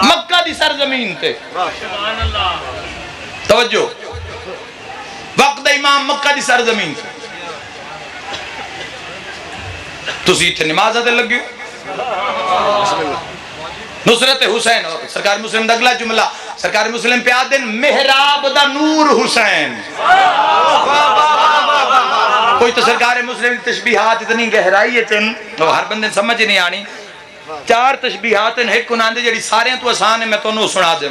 مکہ دی سرزمین تے توجہ وقت دا امام مکہ دی سرزمین تے تسی اتھے نماز دے لگے نصرت حسین سرکار مسلم دا اگلا جملہ سرکار مسلم پہ آدن محراب دا نور حسین کوئی تو سرکار مسلم تشبیہات اتنی گہرائی ہے تن ہر بندے سمجھ نہیں آنی 4 تشبیہات ایک کناندے جڑی سارے تو آسان ہے میں تو نو سنا دیں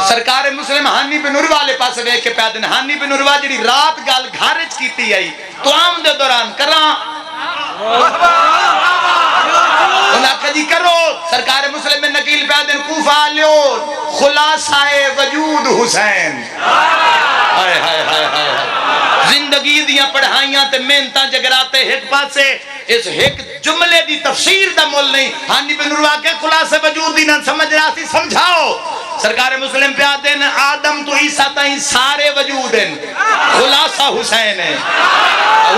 سرکار مسلم ہانی بن عروہ والے پاس ویک کے پیادن ہانی بن عروہ جڑی رات گال گھارج کیتی آئی تو عام دے دوران کران انہاں کجی کرو سرکار مسلم نقیل پیادن کوفہ لیو خلاصہ وجود حسین زندگی دیاں پڑھائیاں تے محنتاں جگراتے ایک پاسے اس ایک جملے دی تفسیر دا مول نہیں ہانی بن عروہ کے خلاصہ وجود دی نہ سمجھ رہا سی سمجھاؤ سرکار مسلم پہ آتے ہیں آدم تو عیسیٰ تائیں سارے وجود ہیں خلاصہ حسین ہے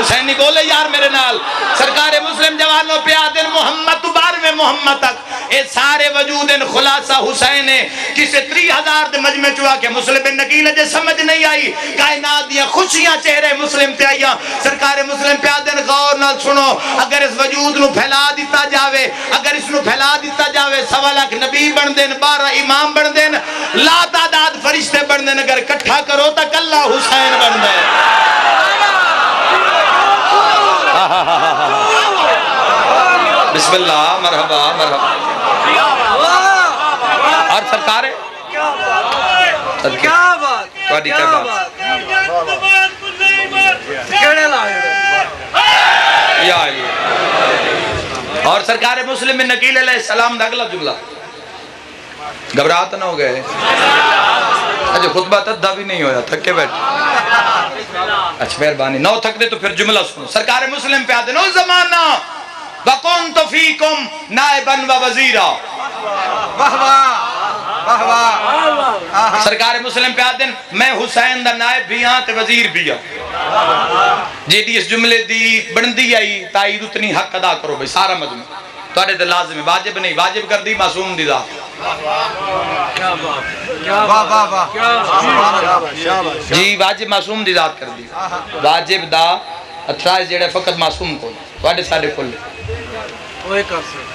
حسین نہیں بولے یار میرے نال سرکار مسلم جوانوں پہ آتے ہیں محمد تو 12ویں محمد تک اے سارے وجود ہیں خلاصہ حسین ہے کسے 30,000 دے مجمع چوا کے مسلم بن نقیل جے سمجھ نہیں آئی کائنات دیا خوشیاں چہرے مسلم پہ آئیاں سرکار مسلم پہ آتے ہیں غور نال سنو اگر اس وجود نو پھیلا دیتا جاوے اگر اس نو پھیلا دیتا جاوے 1.25 لاکھ نبی بن دین 12 امام بن دین لا تعداد فرشتے بن دین اگر کٹھا کرو تک اللہ حسین بن دین بسم اللہ مرحبا مرحبا اور سرکار
کیا بات
کیا بات
کیڑے لائے
یا اور سرکار مسلم میں نقیل علیہ السلام دا اگلا جملہ گھبراہٹ نہ ہو گئے اچھا خطبہ تدہ بھی نہیں ہویا تھکے بیٹھ اچھا مہربانی نہ تھک دے تو پھر جملہ سنو سرکار مسلم پہ آتے نو زمانہ وَقُنْتُ فِيكُمْ نَائِبًا وَوَزِيرًا سرکار مسلم پہ آتے میں حسین دا نائب بھی ہاں تے وزیر بھی ہاں جی دی اس جملے دی بندی آئی تائید اتنی حق ادا کرو بھئی سارا مجمع تو آڑے دے لازم ہے واجب نہیں واجب کر دی معصوم دی ذات جی واجب معصوم دی ذات کر دی واجب دا اترائز جیڑے فقط معصوم کو تو آڑے سارے کھل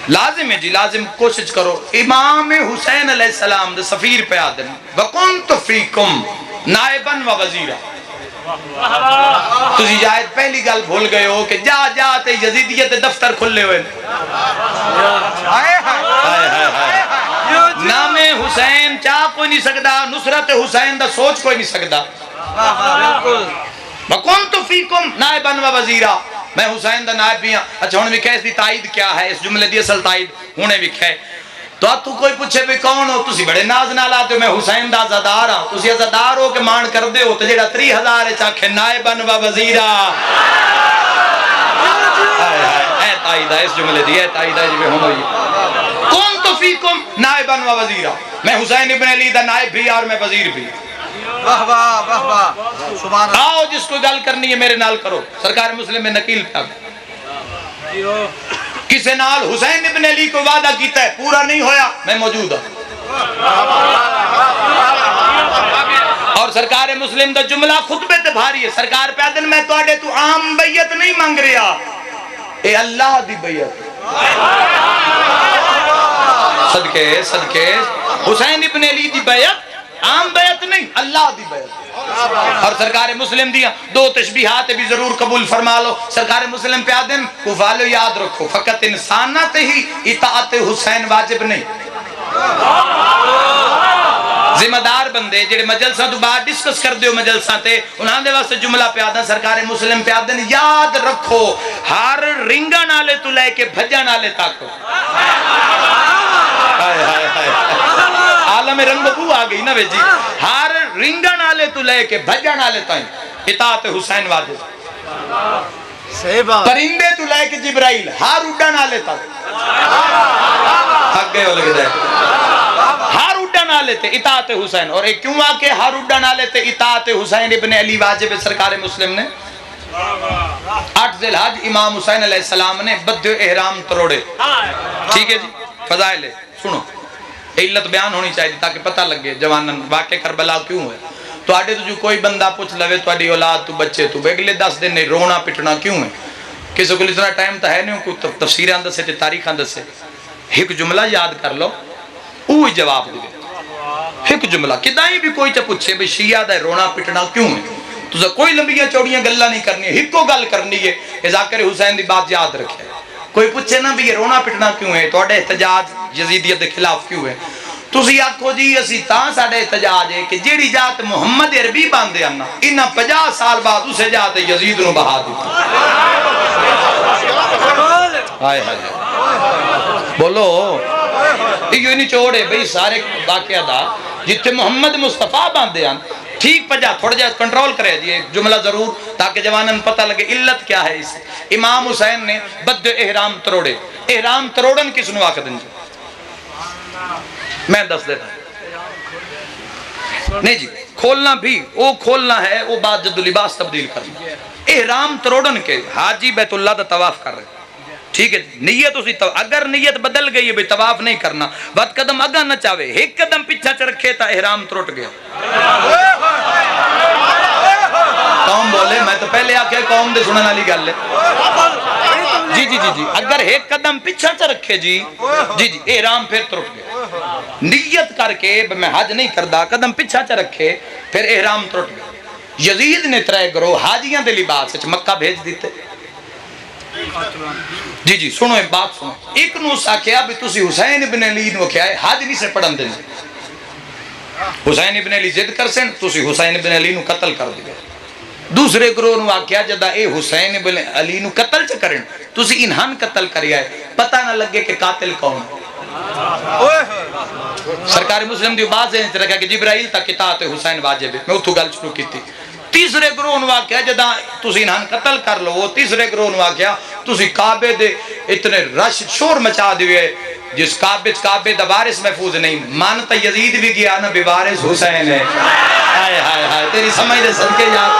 لازم ہے جی لازم کوشش کرو امام حسین علیہ السلام دے سفیر پہ آدن وَقُنْتُ فِيكُمْ نَائِبًا وَوَزِيرًا تُسی جائد پہلی گل بھول گئے ہو کہ جا جاتے یزیدیت دفتر کھلے ہوئے نام حسین چاہ کوئی نہیں سکتا نصرت حسین دا سوچ کوئی نہیں سکتا وَقُنْتُ فِيكُمْ نَائِبًا وَوَزِيرًا میں حسین دا نائب بھی ہاں اچھا ہونے بھی کہہ اس دی تائید کیا ہے اس جملے دی اصل تائید ہونے بھی کہہ تو آپ تو کوئی پوچھے بھی کون ہو تسی بڑے ناز نہ لاتے ہو میں حسین دا عزادار ہاں تسی عزادار ہو کہ مان کر دے ہو تو جیڑا 30,000 چاکھے نائباً و وزیرہ اے تائید ہے اس جملے دی اے تائید ہے جی بے ہوئی کون تو فیکم نائباً و وزیرہ میں حسین ابن علی دا نائب بھی اور میں وزیر بھی آؤ جس کو گل کرنی ہے میرے نال کرو سرکار مسلم میں نقیل پہ کسے نال حسین ابن علی کو وعدہ کیتا ہے پورا نہیں ہویا میں موجود ہوں اور سرکار مسلم دا جملہ خطبے تے بھاری ہے سرکار پہ آدن میں تو آڑے تو عام بیعت نہیں مانگ رہا اے اللہ دی بیعت صدقے صدقے حسین ابن علی دی بیعت عام بیعت نہیں اللہ دی بیعت اور سرکار مسلم دیا دو تشبیہات بھی ضرور قبول فرما لو سرکار مسلم پہ آدم کفالو یاد رکھو فقط انسانات ہی اطاعت حسین واجب نہیں ذمہ دار بندے جڑے مجلسہ تو بعد ڈسکس کر دیو مجلسہ تے انہاں دے واسطے جملہ پہ آدھا سرکار مسلم پہ آدھا یاد رکھو ہر رنگا نالے تو لے کے بھجا نالے تاکو عالم رنگ بو آ گئی نا بے جی ہر رنگا نالے تو لے کے بھجا نالے تائیں اطاعت حسین واجب پرندے تو لے کے جبرائیل ہر اڈا نالے تک تھک گئے ہو لگے دے ہر اڈا نالے تے اطاعت حسین اور ایک کیوں آکے ہر اڈا نالے تے اطاعت حسین ابن علی واجب سرکار مسلم نے 8 ذی الحج امام حسین علیہ السلام نے بدء احرام تروڑے ٹھیک ہے جی فضائل ہے سنو علت بیان ہونی چاہیے تاکہ پتہ لگے جوانن واقع کربلا کیوں ہے تو آڑے تو جو کوئی بندہ پوچھ لوے تو آڑی اولاد تو بچے تو اگلے 10 دن نہیں رونا پٹنا کیوں ہے کسی کو اتنا ٹائم تو ہے نہیں کوئی تفسیر اندر سے تاریخ اندر سے ایک جملہ یاد کر لو وہی جواب دے ایک جملہ کدائیں بھی کوئی چا پوچھے بھی شیعہ دا رونا پٹنا کیوں ہے تو کوئی لمبیاں چوڑیاں گلہ نہیں کرنی ہے ایک کو گل کرنی ہے ذاکر حسین دی بات یاد رکھے کوئی پوچھے نا بھی یہ رونا پٹنا کیوں ہے تو اڑے احتجاج یزیدیت کے خلاف کیوں ہے تسی آکھو جی اسی تاں ساڑے احتجاج ہے کہ جیڑی جات محمد عربی باندھے آنا انہا 50 سال بعد اسے جات یزید نو بہا دیتا آئے بولو یہ نہیں چھوڑے بھئی سارے واقعہ دا جتے محمد مصطفیٰ باندھے آنا ٹھیک پجا تھوڑا جا کنٹرول کرے جی ایک جملہ ضرور تاکہ جوانن پتہ لگے علت کیا ہے اس امام حسین نے بدء احرام تروڑے احرام تروڑن کس نو آکھ دن جی میں دس دیتا نہیں جی کھولنا بھی وہ کھولنا ہے، وہ بات جد لباس تبدیل کرنا، احرام تروڑن کے حاجی بیت اللہ دا طواف کر رہے، ٹھیک ہے نیت اسی اگر نیت بدل گئی ہے بھئی طواف نہیں کرنا، بات قدم آگاہ نہ چاہے، ایک قدم پیچھا چ رکھے تا احرام تروٹ گیا۔ قوم بولے میں تو پہلے آکے قوم دے سنن والی گل ہے، جی جی جی جی اگر ایک قدم پیچھا چ رکھے جی جی جی احرام پھر تروٹ گیا، نیت کر کے میں حج نہیں کردا قدم پیچھا چ رکھے پھر احرام تروٹ گیا۔ یزید نے ترے گروہ حاجیاں دے لباس وچ مکہ بھیج دیتے، جی جی سنو ایک بات سنو، ایک نو ساکیا بھی تسی حسین ابن علی نو کیا ہے حج نہیں سے پڑھن دیں، حسین ابن علی ضد کر سن تسی حسین ابن علی نو قتل کر دیئے، دوسرے گروہ نو آکیا جدا اے حسین ابن علی نو قتل چ کرن تسی انہان قتل کریا ہے، پتہ نہ لگے کہ قاتل کون ہے۔ سرکار مسلم دی باز ہے رکھا کہ جبرائیل تک اطاعت حسین واجب ہے، میں اتھو گل شروع کی تھی۔ تیسرے گروہ نو آکیا جدا تسی انہان قتل کر لو، تیسرے گروہ نو آکیا تسی کعبے دے اتنے رش شور مچا دیئے جس کعبے دا وارث محفوظ نہیں، مانتا یزید بھی گیا نا بوارث حسین ہے، ہائے ہائے ہائے تیری سمجھ دے صدقے یاد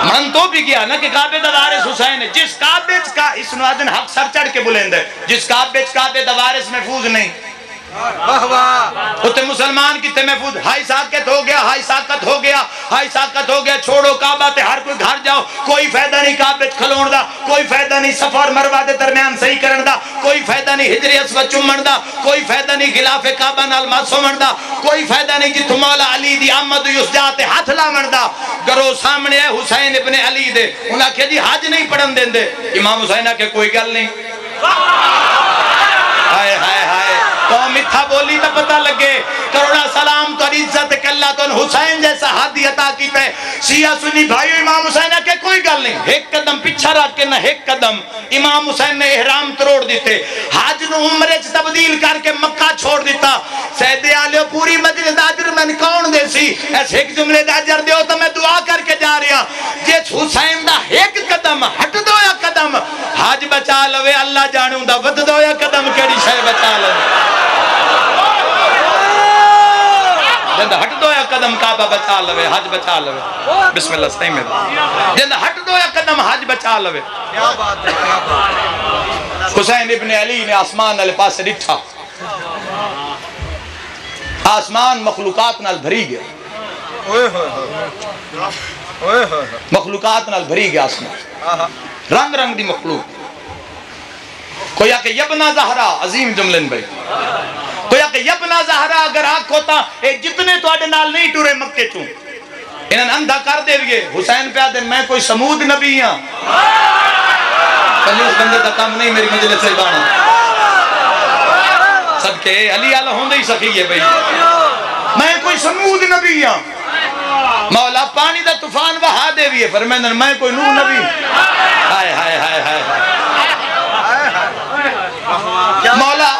من تو بھی گیا نا کہ کعبے دا وارث حسین ہے، جس کعبے کا اس نوازن حق سر چڑھ کے بلند ہے، جس کعبے دا وارث محفوظ نہیں، ہوتے مسلمان کی تے محفوظ، ہائی ساکت ہو گیا، ہائی ساکت ہو گیا، ہائی ساکت ہو گیا، چھوڑو کعبہ تے ہر کوئی گھر جاؤ، کوئی فائدہ نہیں کعبے کھلون دا، کوئی فائدہ نہیں صفا اور مروہ دے درمیان صحیح کرن دا، کوئی فائدہ نہیں حجر اسود چومن دا، کوئی فائدہ نہیں غلاف کعبہ نال معصومن دا، کوئی فائدہ نہیں جتھوں مولا علی دی آمد یسجا تے ہاتھ لاون دا، گرو سامنے ہے حسین ابن علی دے، انہاں کہ جی حج نہیں پڑھن دین دے، امام حسین کہ کوئی گل نہیں، ہائے ہائے ہائے قوم اتھا بولی تا پتہ لگے کروڑا سلام تو عزت کہ اللہ تو حسین جیسا حادی عطا کی پہ شیعہ سنی بھائیو امام حسین کہ کوئی گل نہیں، ایک قدم پچھا رکھ کے نہ ایک قدم امام حسین نے احرام تروڑ دیتے، حج نو عمرے چ تبدیل کر کے مکہ چھوڑ دیتا، سیدے آلیو پوری مجلس اجر میں کون دے سی ایس ایک جملے دا اجر دیو تو میں دعا کر کے جا رہا جس حسین دا ایک قدم ہٹ دو یا قدم حج بچا لوے اللہ جانوں دا ود دو یا قدم کیڑی شے بچا لوے جند ہٹ دو یا قدم کعبہ بچا لوے حج بچا لوے بسم اللہ صحیح میں جند ہٹ دو یا قدم حج بچا لوے۔ حسین ابن علی نے آسمان علی پاس سے ڈٹھا، آسمان مخلوقات نال بھری گیا، مخلوقات نال بھری گیا آسمان، رنگ رنگ دی مخلوق، کوئی آکے یبنا زہرا عظیم جملن بھائی، کوئی آکے یبنا زہرا اگر آنکھ ہوتا اے جتنے تو آڈے نال نہیں ٹورے مکے چوں انہاں اندھا کر دے گئے حسین پہ آدھے میں کوئی سمود نبی ہاں، کنیوس بندے دا کام نہیں میری مجلس سے بانا صدقے علی آلہ ہوندے ہی سخی ہے بھئی، میں کوئی سمود نبی ہاں، مولا پانی دا طوفان بہا دے بھی ہے فرمیندن میں کوئی نوح نبی، ہائے ہائے ہائے ہائے مولا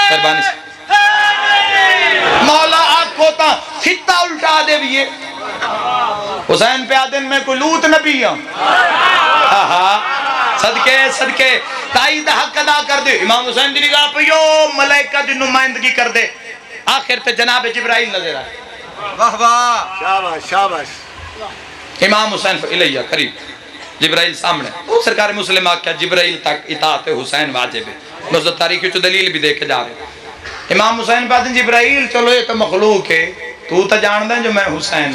فربانی سے مولا آنکھ ہوتا خطہ الٹا دے بھی ہے، حسین پہ آدن میں کوئی لوت نبی ہوں، صدقے صدقے تائید حق ادا کر دے، امام حسین دی نگاہ پہ یو ملائکہ دی نمائندگی کر دے، آخر تے جناب جبرائیل نظر آئے،
واہ واہ شاباش شاباش،
امام حسین الیہ قریب جبرائیل سامنے، سرکار مسلم آکھا جبرائیل تک اطاعت حسین واجب ہے، بس تاریخی چو دلیل بھی دے کے جا رہے، امام حسین پہ آدھیں جبرائیل چلو یہ تو مخلوق ہے تو تا جان دیں جو میں حسین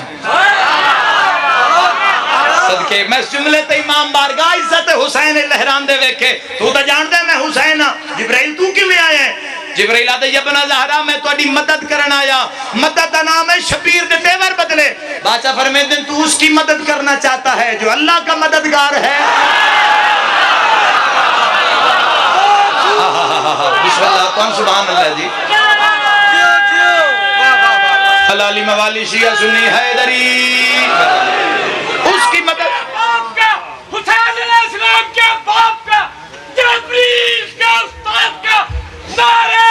صدقے میں اس جملے تے امام بارگاہ عزت حسین لہران دے ویکھے تو تا جان دیں میں حسین جبرائیل تو کیوں آئے ہیں؟ جبرائیل آدھے یبنا زہرا میں تو اڈی مدد کرنا آیا، مدد کا نام ہے شبیر دے تیور بدلے، بادشاہ فرمائے دن تو اس کی مدد کرنا چاہتا ہے جو اللہ کا مددگار ہے، بسم اللہ کون سبحان اللہ جی، حلالی موالی شیعہ سنی حیدری، اس کی مدد
حسین علیہ السلام کے باپ کا جبریل کا استاد کا نعرہ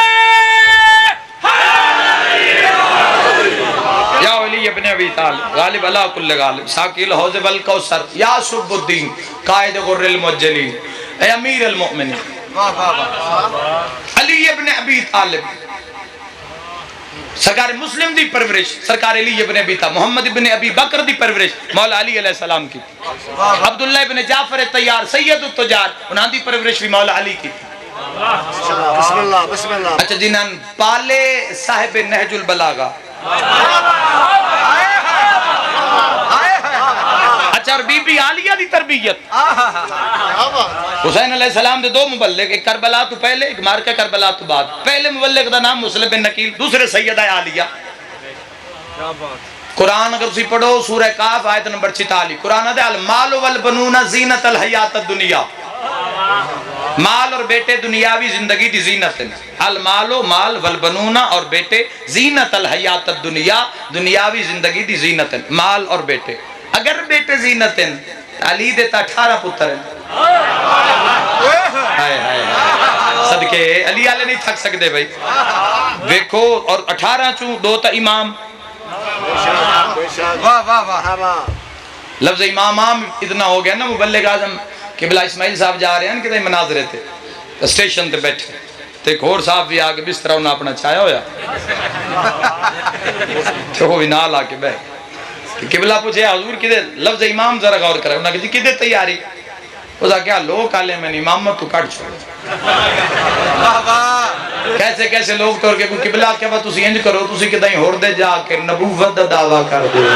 یا علی ابن ابی طالب غالب علا کل غالب ساکیل حوض والکوثر یا شب الدین قائد غر المجلین اے امیر المؤمنین علی ابن ابی طالب سرکار مسلم دی پرورش سرکار علی ابن ابی طالب محمد ابن ابی بکر دی پرورش مولا علی علیہ السلام کی عبداللہ ابن جعفر تیار سید التجار انہاں دی پرورش بھی مولا علی کی
بسم اللہ بسم اللہ.
اچھا جنہاں پالے صاحب نہج البلاغہ اچھا اور بی بی عالیہ دی تربیت حسین علیہ السلام دے دو مبلغ ایک کربلا تو پہلے ایک مارکہ کربلا تو بعد پہلے مبلغ دا نام مسلم بن نقیل دوسرے سیدہ عالیہ قرآن اگر اسی پڑھو سورہ کاف آیت نمبر 46 قرآن دے المال والبنون زینت الحیات الدنیا مال اور بیٹے دنیاوی زندگی دی زینت ہیں المال و مال والبنون اور بیٹے زینت الحیات الدنیا دنیاوی زندگی دی زینت ہیں مال اور بیٹے اگر بیٹے زینت ہیں علی دیتا 18 پتر ہیں صدقے علی آلے نہیں تھک سکتے بھائی دیکھو اور 18 چوں دو تا امام
واہ واہ واہ.
لفظ امام عام اتنا ہو گیا نا مبلغ اعظم قبلہ اسماعیل صاحب جا رہے ہیں کہ مناظرے تھے اسٹیشن تے بیٹھے تے ایک اور صاحب بھی آگے بستر انہاں اپنا چھایا ہویا تو وہ بھی نال آ کے بیٹھ قبلہ پوچھے حضور کدے لفظ امام ذرا غور کرے انہاں کہ جی کدے تیاری وہ کہا کیا لوگ کالے میں امامت تو کٹ چھوڑ کیسے کیسے لوگ تو کہ کوئی قبلہ کیا بات تسی انج کرو تسی کدائیں ہور دے جا کے نبوت دا دعویٰ کر دو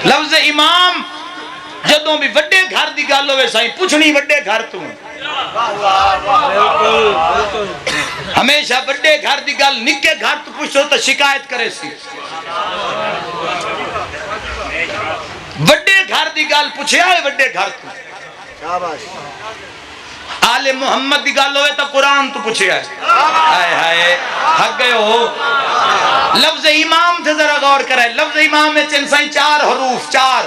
لفظ امام جدوں بھی وڈے گھر دی گل ہوئے سائیں پوچھنی وڈے گھر تو ہمیشہ وڈے گھر دی گل نکے گھر تو پوچھو تو شکایت کرے سی وڈے گھر دی گل پوچھے آئے وڈے گھر تو آل محمد دی گل ہوئے تو قرآن تو پوچھے آئے حق گئے ہو لفظ امام تھے ذرا غور کرے لفظ امام میں چنسائیں 4 حروف 4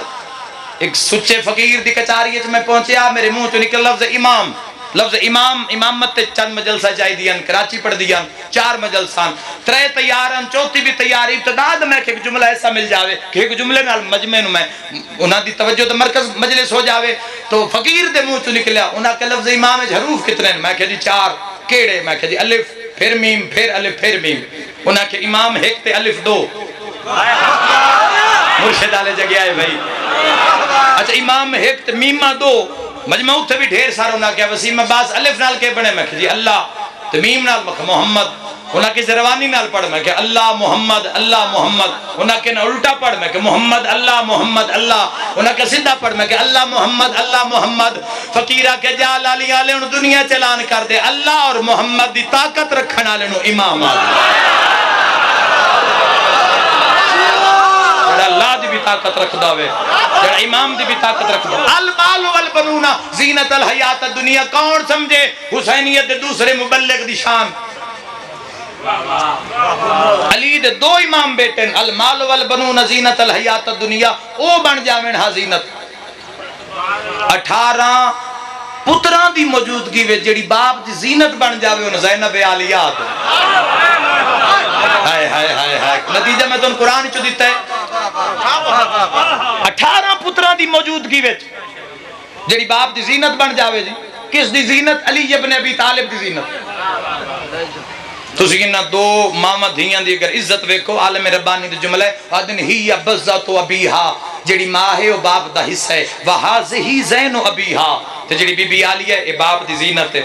ایک سچے فقیر دی کچاری میں پہنچیا میرے منہ تو نکل لفظ امام لفظ امام امامت تے چند مجلسہ جائی دیاں کراچی پڑھ دیاں 4 مجلسان 3 تیارن چوتھی بھی تیاری ابتداد میں کہ ایک جملہ ایسا مل جاوے کہ ایک جملے نال مجمع نو میں انہاں دی توجہ تو مرکز مجلس ہو جاوے تو فقیر دے منہ تو نکلیا انہاں کے لفظ امام حروف کتنے میں کہ جی 4 کیڑے میں کہ جی الف پھر میم پھر الف پھر میم انہاں کے امام ایک تے الف 2 مرشد آلے جگہ آئے بھائی اچھا امام ایک تے میمہ 2 مجمع اتھے بھی ڈھیر سارا انہاں کیا وسیم عباس الف نال کے بنے میں کہ جی اللہ تے میم نال مکھ محمد انہاں کی زروانی نال پڑھ میں کہ اللہ محمد انہاں کے نہ الٹا پڑھ میں کہ محمد اللہ انہاں کے سدھا پڑھ میں کہ اللہ محمد فقیرہ کے جال علی آلے انہوں دنیا چلان کر دے اللہ اور محمد دی طاقت رکھنا لے انہوں امام اللہ دی بھی طاقت رکھ داوے جڑا امام دی بھی طاقت رکھ داوے المال والبنون زینت الحیات الدنیا کون سمجھے حسینیت دے دوسرے مبلغ دی شان علی دے 2 امام بیٹے المال والبنون زینت الحیات الدنیا او بن جاویں ہا زینت 18 پتران دی موجودگی وچ جڑی باپ دی زینت بن جاوے ان زینب عالیات ہائے ہائے ہائے ہائے نتیجہ میں تو قرآن چو دیتا ہے 18 پتران دی موجودگی وچ جڑی باپ دی زینت بن جاوے جی کس دی زینت علی ابن ابی طالب دی زینت تسی انہاں 2 ماما دھیاں دی اگر عزت ویکھو عالم ربانی دی جملہ ہے وَادن ہی بزت و ابیہا جڑی ماں ہے وہ باپ دا حصہ ہے وَحَازِهِ زَيْنُ أَبِيهَا تے جڑی بی بی عالیہ ہے باپ دی زینت ہے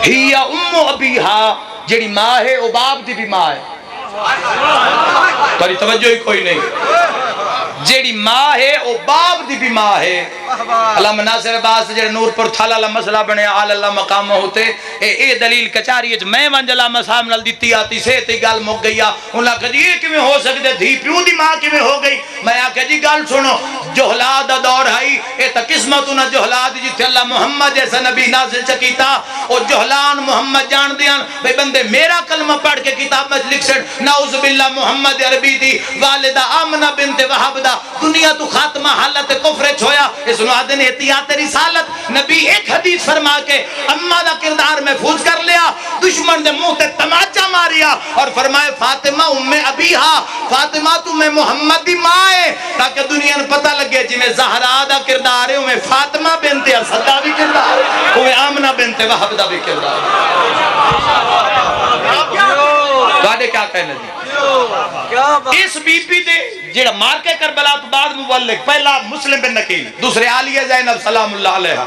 ہی ام ابیہا جڑی ماں ہے وہ باپ دی بھی ماں ہے تاری توجہ ہی کوئی نہیں جیڑی ماں ہے وہ باپ دی بھی ماں ہے علامہ ناصر عباس جڑے نور پر تھالا اللہ مسئلہ بنے آل اللہ مقام ہوتے اے دلیل کچاری ہے میں ونج علامہ صاحب نال دیتی آتی سے تی گال مک گیا انہاں کہا جی یہ کیویں ہو سکتے دھی پیوں دی ماں کیویں ہو گئی میں آکھا جی گال سنو جہلاد دور ہائی اے تا قسمت انہاں جہلاد جی تھے اللہ محمد جیسا نبی نازل چکیتا اور جہلان محمد جان دیاں بھئی بندے میرا کلمہ پڑھ کے کتاب میں لکھ سڑ نعوذ باللہ محمد عربی دی والدہ آمنہ بنت وحب دا دنیا تو خاتمہ حالت کفر چھویا اس نوادن احتیاط رسالت نبی ایک حدیث فرما کے امہ دا کردار محفوظ کر لیا دشمن دے منہ تے تماچا ماریا اور فرمائے فاطمہ ام ابیہا فاطمہ تمہیں محمد دی ماں ہے تاکہ دنیا نے پتہ لگے جی میں زہرا دا کردار ہے اوے فاطمہ بنت اسد دا بھی کردار اوے آمنہ بنت وہب دا بھی کردار تواڈے کیا کہنے دی اس بی بی دے جڑا مار کے کربلا تو بعد مبلغ پہلا مسلم بن نقیل دوسرے عالیہ زینب سلام اللہ علیہا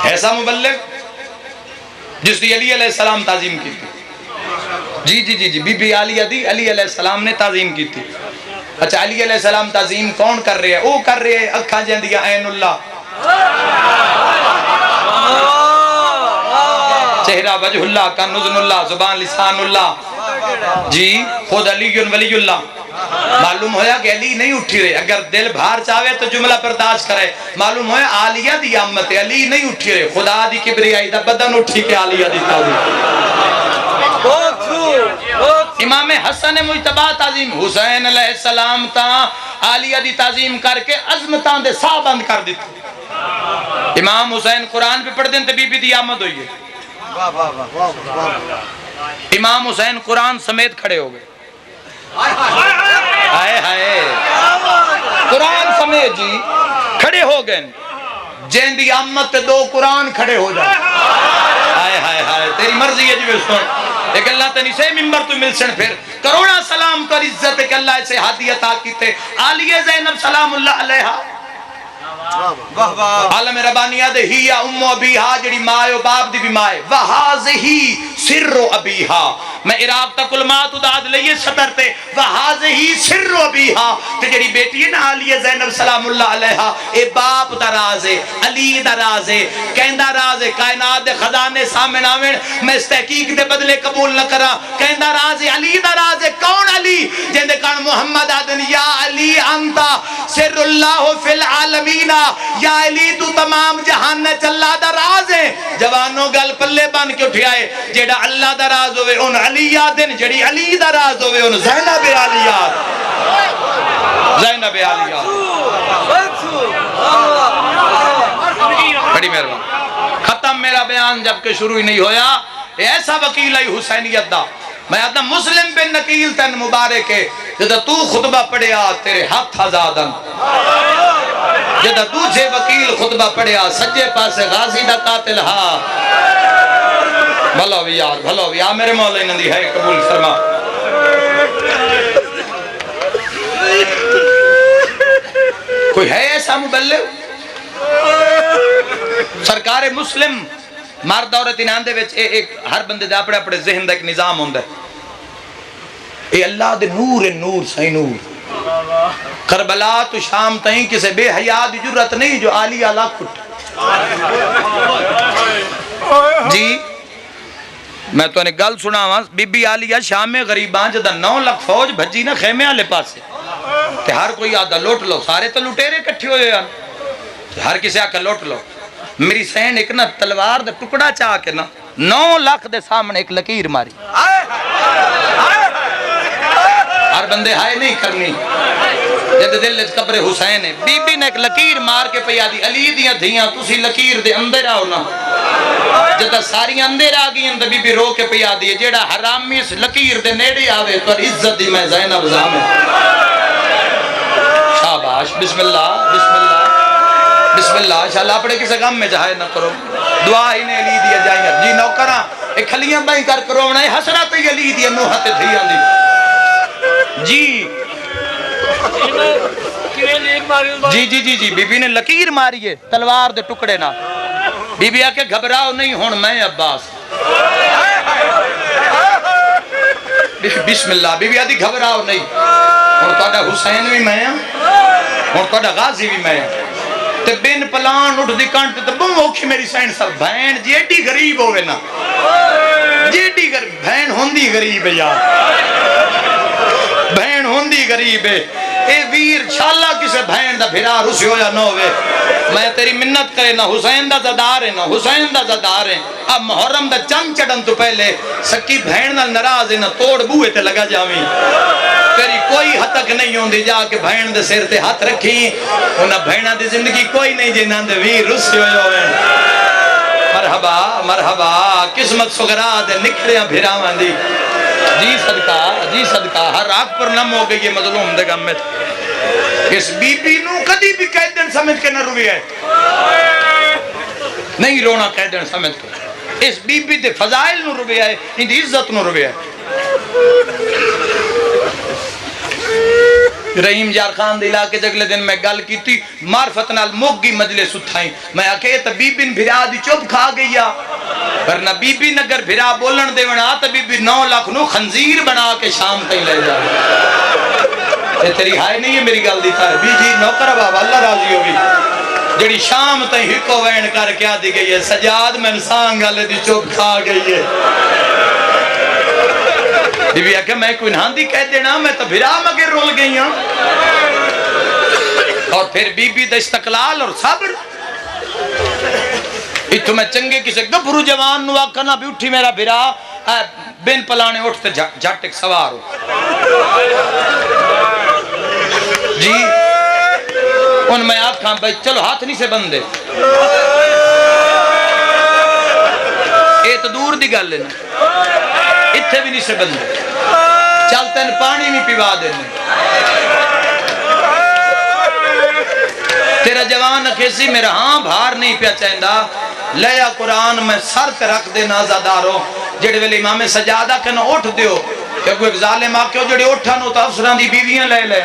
ایسا مبلغ جس دی علی علیہ السلام تعظیم کی تھی جی بی بی عالیہ دی علی علیہ السلام نے تعظیم کی تھی اچھا علی علیہ السلام تعظیم کون کر رہے ہیں او کر رہے ہیں اکھاں جاندیاں عین اللہ چہرہ وجہ اللہ کنز اللہ زبان لسان اللہ جی خود علی ولی اللہ معلوم ہویا کہ علی نہیں اٹھی رہے اگر دل بھار چاہے تو جملہ پرداشت کرے معلوم ہویا عالیہ دی امت علی نہیں اٹھی رہے خدا دی کبریائی دا بدن اٹھی کے عالیہ دی تعظیم امام حسن مجتبہ تعظیم حسین علیہ السلام تا عالیہ دی تعظیم کر کے عظمتان دے سا بند کر دیتے امام حسین قرآن پہ پڑھ دیں تو بی بی دی آمد ہوئی ہے امام حسین قرآن سمیت کھڑے ہو گئے آئے ہائے قرآن سمیت جی کھڑے ہو گئے جن دی آمد تے دو قرآن کھڑے ہو جائے آئے ہائے ہائے تیری مرضی ہے جی میں سن ایک اللہ تنی سے ممبر تو مل سن پھر کروڑا سلام کر عزت کہ اللہ اسے حادی عطا کیتے عالیہ زینب سلام اللہ علیہا عالم ربانیہ دے ہی یا ام ابیہا جڑی مائے و باپ دی بھی مائے وحازہی سر ابیہا میں عراق تک علماء اداد لئیے سطر تے وحازہی سر ابیہا تے جڑی بیٹی ہے نا عالیہ زینب سلام اللہ علیہا اے باپ دا رازے علی دا رازے کہندہ رازے کائنات دے خزانے سامن آمن میں اس تحقیق دے بدلے قبول نہ کرا کہندہ رازے علی دا رازے کون علی جن دے کان محمد آدن یا علی انتا سر اللہ فی العالمین یا علی تو تمام جہان نے چلا دا راز ہے جوانوں گل پلے بان کے اٹھ آئے جیڑا اللہ دا راز ہوئے ان علیات دن جڑی علی دا راز ہوئے ان زینب علیات زینب علیات بڑی مہربان ختم میرا بیان جب کہ شروع ہی نہیں ہویا ایسا وکیل ہے حسینیت دا میں آدھا مسلم بن نقیل تن مبارک ہے جدہ تو خطبہ پڑھیا تیرے ہاتھ ہزادن جدہ دوجھے وکیل خطبہ پڑھیا سجے پاسے غازی دا قاتل ہاں بھلو بھی یار میرے مولا نندی ہے قبول فرما کوئی ہے ایسا مبلغ سرکار مسلم مرد عورت انہاں دے وچ ایک ہر بندے دا اپنے اپنے ذہن دا ایک نظام ہوندا ہے اے اللہ دے نور سہی نور کربلا تو شام تائیں کسے بے حیاء دی جرت نہیں جو عالیہ لاکھ پھٹ جی میں تو انہیں گل سنا ہوں بی بی عالیہ شام میں غریبان جدہ 9 لاکھ فوج بھجی نا خیمے آلے پاسے کہ ہر کوئی آدھا لوٹ لو سارے تو لوٹے کٹھے ہوئے ہیں ہر کسی آکا لوٹ لو میری سین ایک نا تلوار دے ٹکڑا چاہ کے نا 9 لاکھ دے سامنے ایک لکیر ماری ہر بندے ہائے نہیں کرنی جد دل لچ قبر حسین ہے بی بی نے ایک لکیر مار کے پیا دی علی دیاں دھیاں تسی لکیر دے اندر آؤ نا جدہ ساری اندر آگئی اندر بی بی رو کے پیا دی جیڑا حرامی اس لکیر دے نیڑے آوے تو عزت دی میں زینب زامن شاباش بسم اللہ انشاءاللہ اپنے کسے غم میں جہائے نہ کرو دعا ہی نے علی دیا جائیں گا جی نوکرہ ایک خلیاں بائی کر کرو انہیں حسرات ہی علی دیا نوحت دھیاں دی جی بی بی نے لکیر ماری ہے تلوار دے ٹکڑے نہ بی بی آکے گھبراؤ نہیں ہون میں عباس بسم اللہ بی بی آدھی گھبراؤ نہیں ہون توڑا حسین بھی میں ہون توڑا غازی بھی میں تے بین پلان اٹھ دی کانٹ تے بم اوکھی میری سین سب بہن جی ایڈی غریب ہوئے نا جی ایڈی بہن ہوندی غریب ہے یار بہن ہوندی غریب ہے اے ویر شاللہ کسے بہن دا بھرا رسی ہو یا نہ ہوئے میں تیری منت کرے نا حسین دا زدار ہے نا حسین دا زدار ہے اب محرم دا چند چڑن تو پہلے سکی بہن دا نراز ہے نا توڑ بوئے تے لگا جاویں تیری کوئی حتک نہیں ہوندی جا کے بہن دے سر تے ہاتھ رکھی انہا بہنہ دی زندگی کوئی نہیں جنہاں دے ویر رسی ہوئے مرحبا قسمت سگرا دے نکھڑیاں بھراواں دی جی صدقہ ہر آگ پر نم ہو گئی یہ مظلوم دے گم میں اس بی بی نو کدی بھی قیدن سمجھ کے نہ رویا ہے، نہیں رونا قیدن سمجھ کے، اس بی بی دے فضائل نو رویا ہے، ان دی عزت نو رویا ہے۔ رحیم یار خان دے علاقے جگلے دن میں گل کی تھی، معرفت نال موگی مجلس اٹھائیں، میں آکے یہ تا بی بی بھرا دی چوب کھا گئی ورنہ بی بی نگر بھرا بولن دے ونا تا بی بی 9 لاکھ نو خنزیر بنا کے شام تھی لے جا۔ یہ تیری ہائے نہیں ہے میری گل دیتا ہے، بی جی نوکر بابا اللہ راضی ہوگی، جڑی شام تھی ہکو وین کر کیا دی گئی ہے، سجاد میں انسان گلے دی چوب کھا گئی ہے۔ بی بی آکے میں کوئی نہاں دی کہہ دینا، میں تو بھرا مگر رول گئی ہوں۔ اور پھر بی بی دا استقلال اور صبر، اتو میں چنگے کسے گبھرو جوان نو آکھنا بھی اٹھی میرا بھرا بین پلانے اٹھتے جھٹ ایک سوار ہو جی، ان میں آکھاں بھائی چلو ہاتھ نہیں سے بندے، اے تو دور دی گل لینا، اتھے بھی نہیں سے بندے، چلتے ہیں پانی نہیں پیوا دینے۔ تیرا جوان اکھیسی میرا ہاں بھار نہیں پیا چاہندہ، لیا قرآن میں سر تے رکھ دے نازادارو، جڑے ویلے امام سجادہ کہنا اٹھ دیو، کہ کوئی ایک ظالم آکے ہو جڑے اٹھا نو تا افسران دی بیویاں لے لے۔